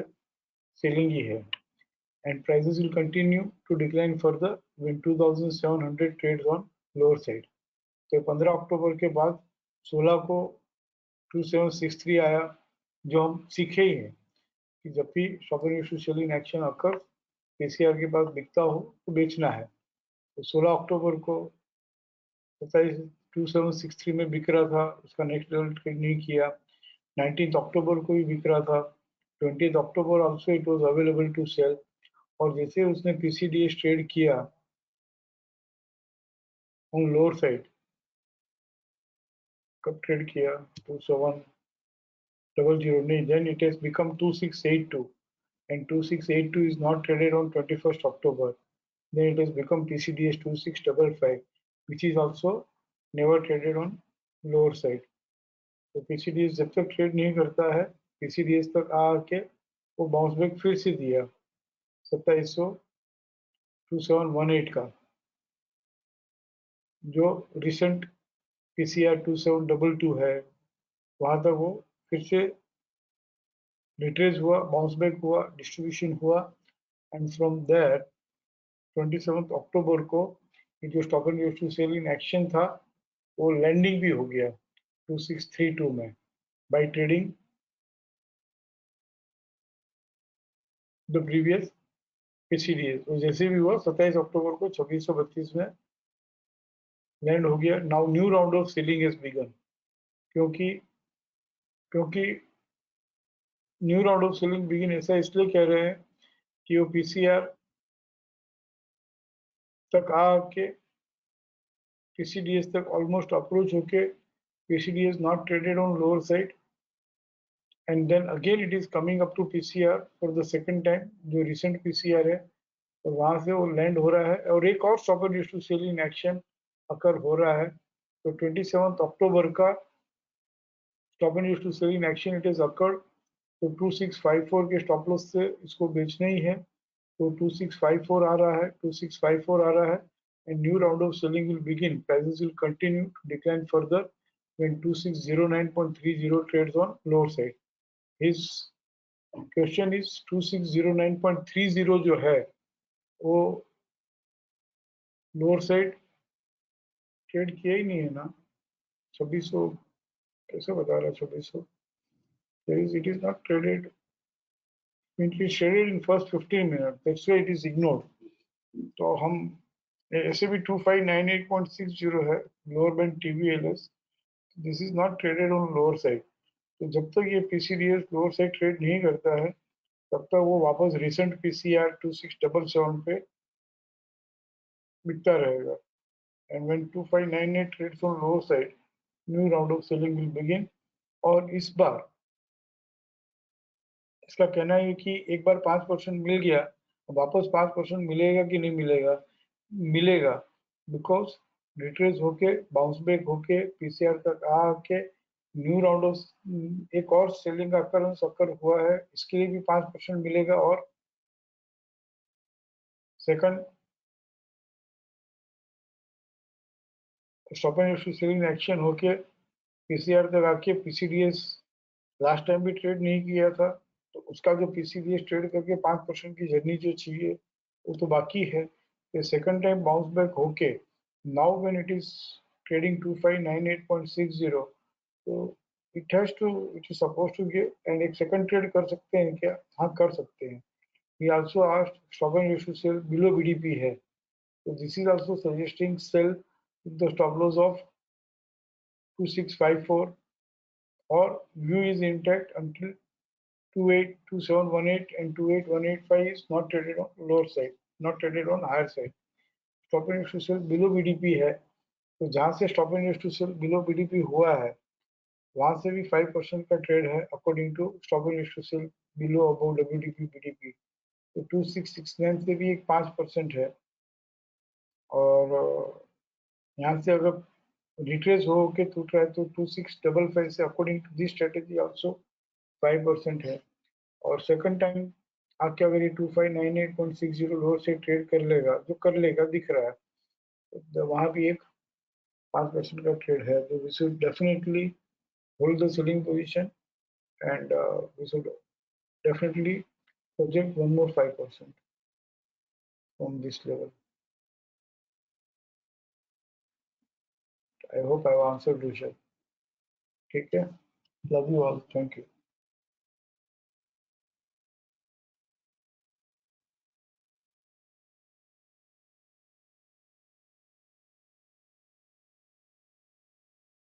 selling ही है, and prices will continue to decline further when 2700 trades on lower side. तो 15 अक्टूबर के बाद 16 को 2763 आया, जो हम सीखे ही हैं कि जब भी stop and to sell in action occur, PCR के पास बिकता हो तो बेचना है। तो 16 अक्टूबर को 2763 में बिक रहा था, उसका नेक्स्ट लेवल ट्रेड नहीं किया। 19 अक्टूबर को भी बिक रहा था। 20 October also it was available to sell, और जैसे उसने PCDS ट्रेड किया ऑन लोअर साइड, कब ट्रेड किया 2700 नहीं, then it has become 2682 and 2682 is not traded on 21st October. Then it has become PCDS 2655, which is also never traded on lower side. तो PCDS जब तक trade नहीं करता है, PCDS तक आके वो बाउंस बैक फिर से दिया 2718 का, जो रिसेंट PCR 2722 है, वहां तक वो फिर से रिट्रेस हुआ, बाउंस बैक हुआ, डिस्ट्रीब्यूशन हुआ, एंड फ्रॉम देयर 27 अक्टूबर को ये जो stop and to sell in action था वो लैंडिंग भी हो गया 2632 में by trading the previous PCDS। तो जैसे भी हुआ 27 अक्टूबर को 2632 में लैंड हो गया। Now new round of selling is began, क्योंकि new round of selling begin ऐसा इसलिए कह रहे हैं कि वो PCR तक आके PCDS तक ऑलमोस्ट अप्रोच होके PCDS not traded on lower side, and then again it is coming up to PCR for the second time, जो recent PCR है, तो वहां से वो लैंड हो रहा है, और एक और stop and to sell in action occur हो रहा है। तो 27 अक्टूबर का stop and to sell in action it is occurred, तो 2654 के स्टॉप लॉस से इसको बेचना ही है। तो 2654 आ रहा है, 2654 आ रहा है, and new round of selling will begin. Prices will continue to decline further when 2609.30 trades on lower side. His question is 2609.30 जो है वो लोअर साइड ट्रेड किया ही नहीं है ना। 2600 कैसे बता रहा है 2600? It is not traded. It is traded in first 15 minutes. That's why it is ignored. तो हम ऐसे भी 2598.60 है lower band TVLS, this is not traded on lower side. तो जब तक ये PCDS लोअर साइड ट्रेड नहीं करता है तब तक वो वापस रिसेंट PCR 2677 पे बिकता रहेगा। And when 2598 trades on lower side, new round of selling will begin. और इस बार इसका कहना है कि एक बार 5% मिल गया, वापस 5% मिलेगा कि नहीं मिलेगा? मिलेगा, बिकॉज रिट्रेस होके बाउंस बैक होके PCR तक आके न्यू राउंड ऑफ एक और सेलिंग का अकरेंस अकर हुआ है, इसके लिए भी 5% मिलेगा। और second stop and selling action होके PCR तक आके PCDS लास्ट टाइम भी ट्रेड नहीं किया था, तो उसका जो PCDS ट्रेड करके 5% की जर्नी जो चाहिए वो तो बाकी है। तो सेकंड टाइम बाउंस बैक होके now when it is trading 2598.60, तो it is supposed to give, and एक second trade कर सकते हैं क्या? हाँ कर सकते हैं. He also asked stop and use to sell below BDP है. So this is also suggesting sell with the stop loss of 2654 or view is intact until 282718 and 28185 is not traded on lower side, not traded on higher side. Stop and use to sell below BDP है. तो जहां से stop and use to sell below BDP हुआ है वहां से भी 5% का ट्रेड है according to stop and use to sell below above WDP BDP. तो 2669 से भी एक 5% है और यहाँ से अगर रिट्रेस हो के टूट रहा है तो 2655 से according to this strategy also 5% है और सेकंड टाइम आके अगर ये 2598.60 लोअर से ट्रेड कर लेगा जो कर लेगा दिख रहा है तो वहाँ भी एक 5% का ट्रेड है तो we should definitely hold the selling position and we should definitely project one more 5% from this level. I hope I have answered Rishabh. ठीक है. Love you all. Thank you.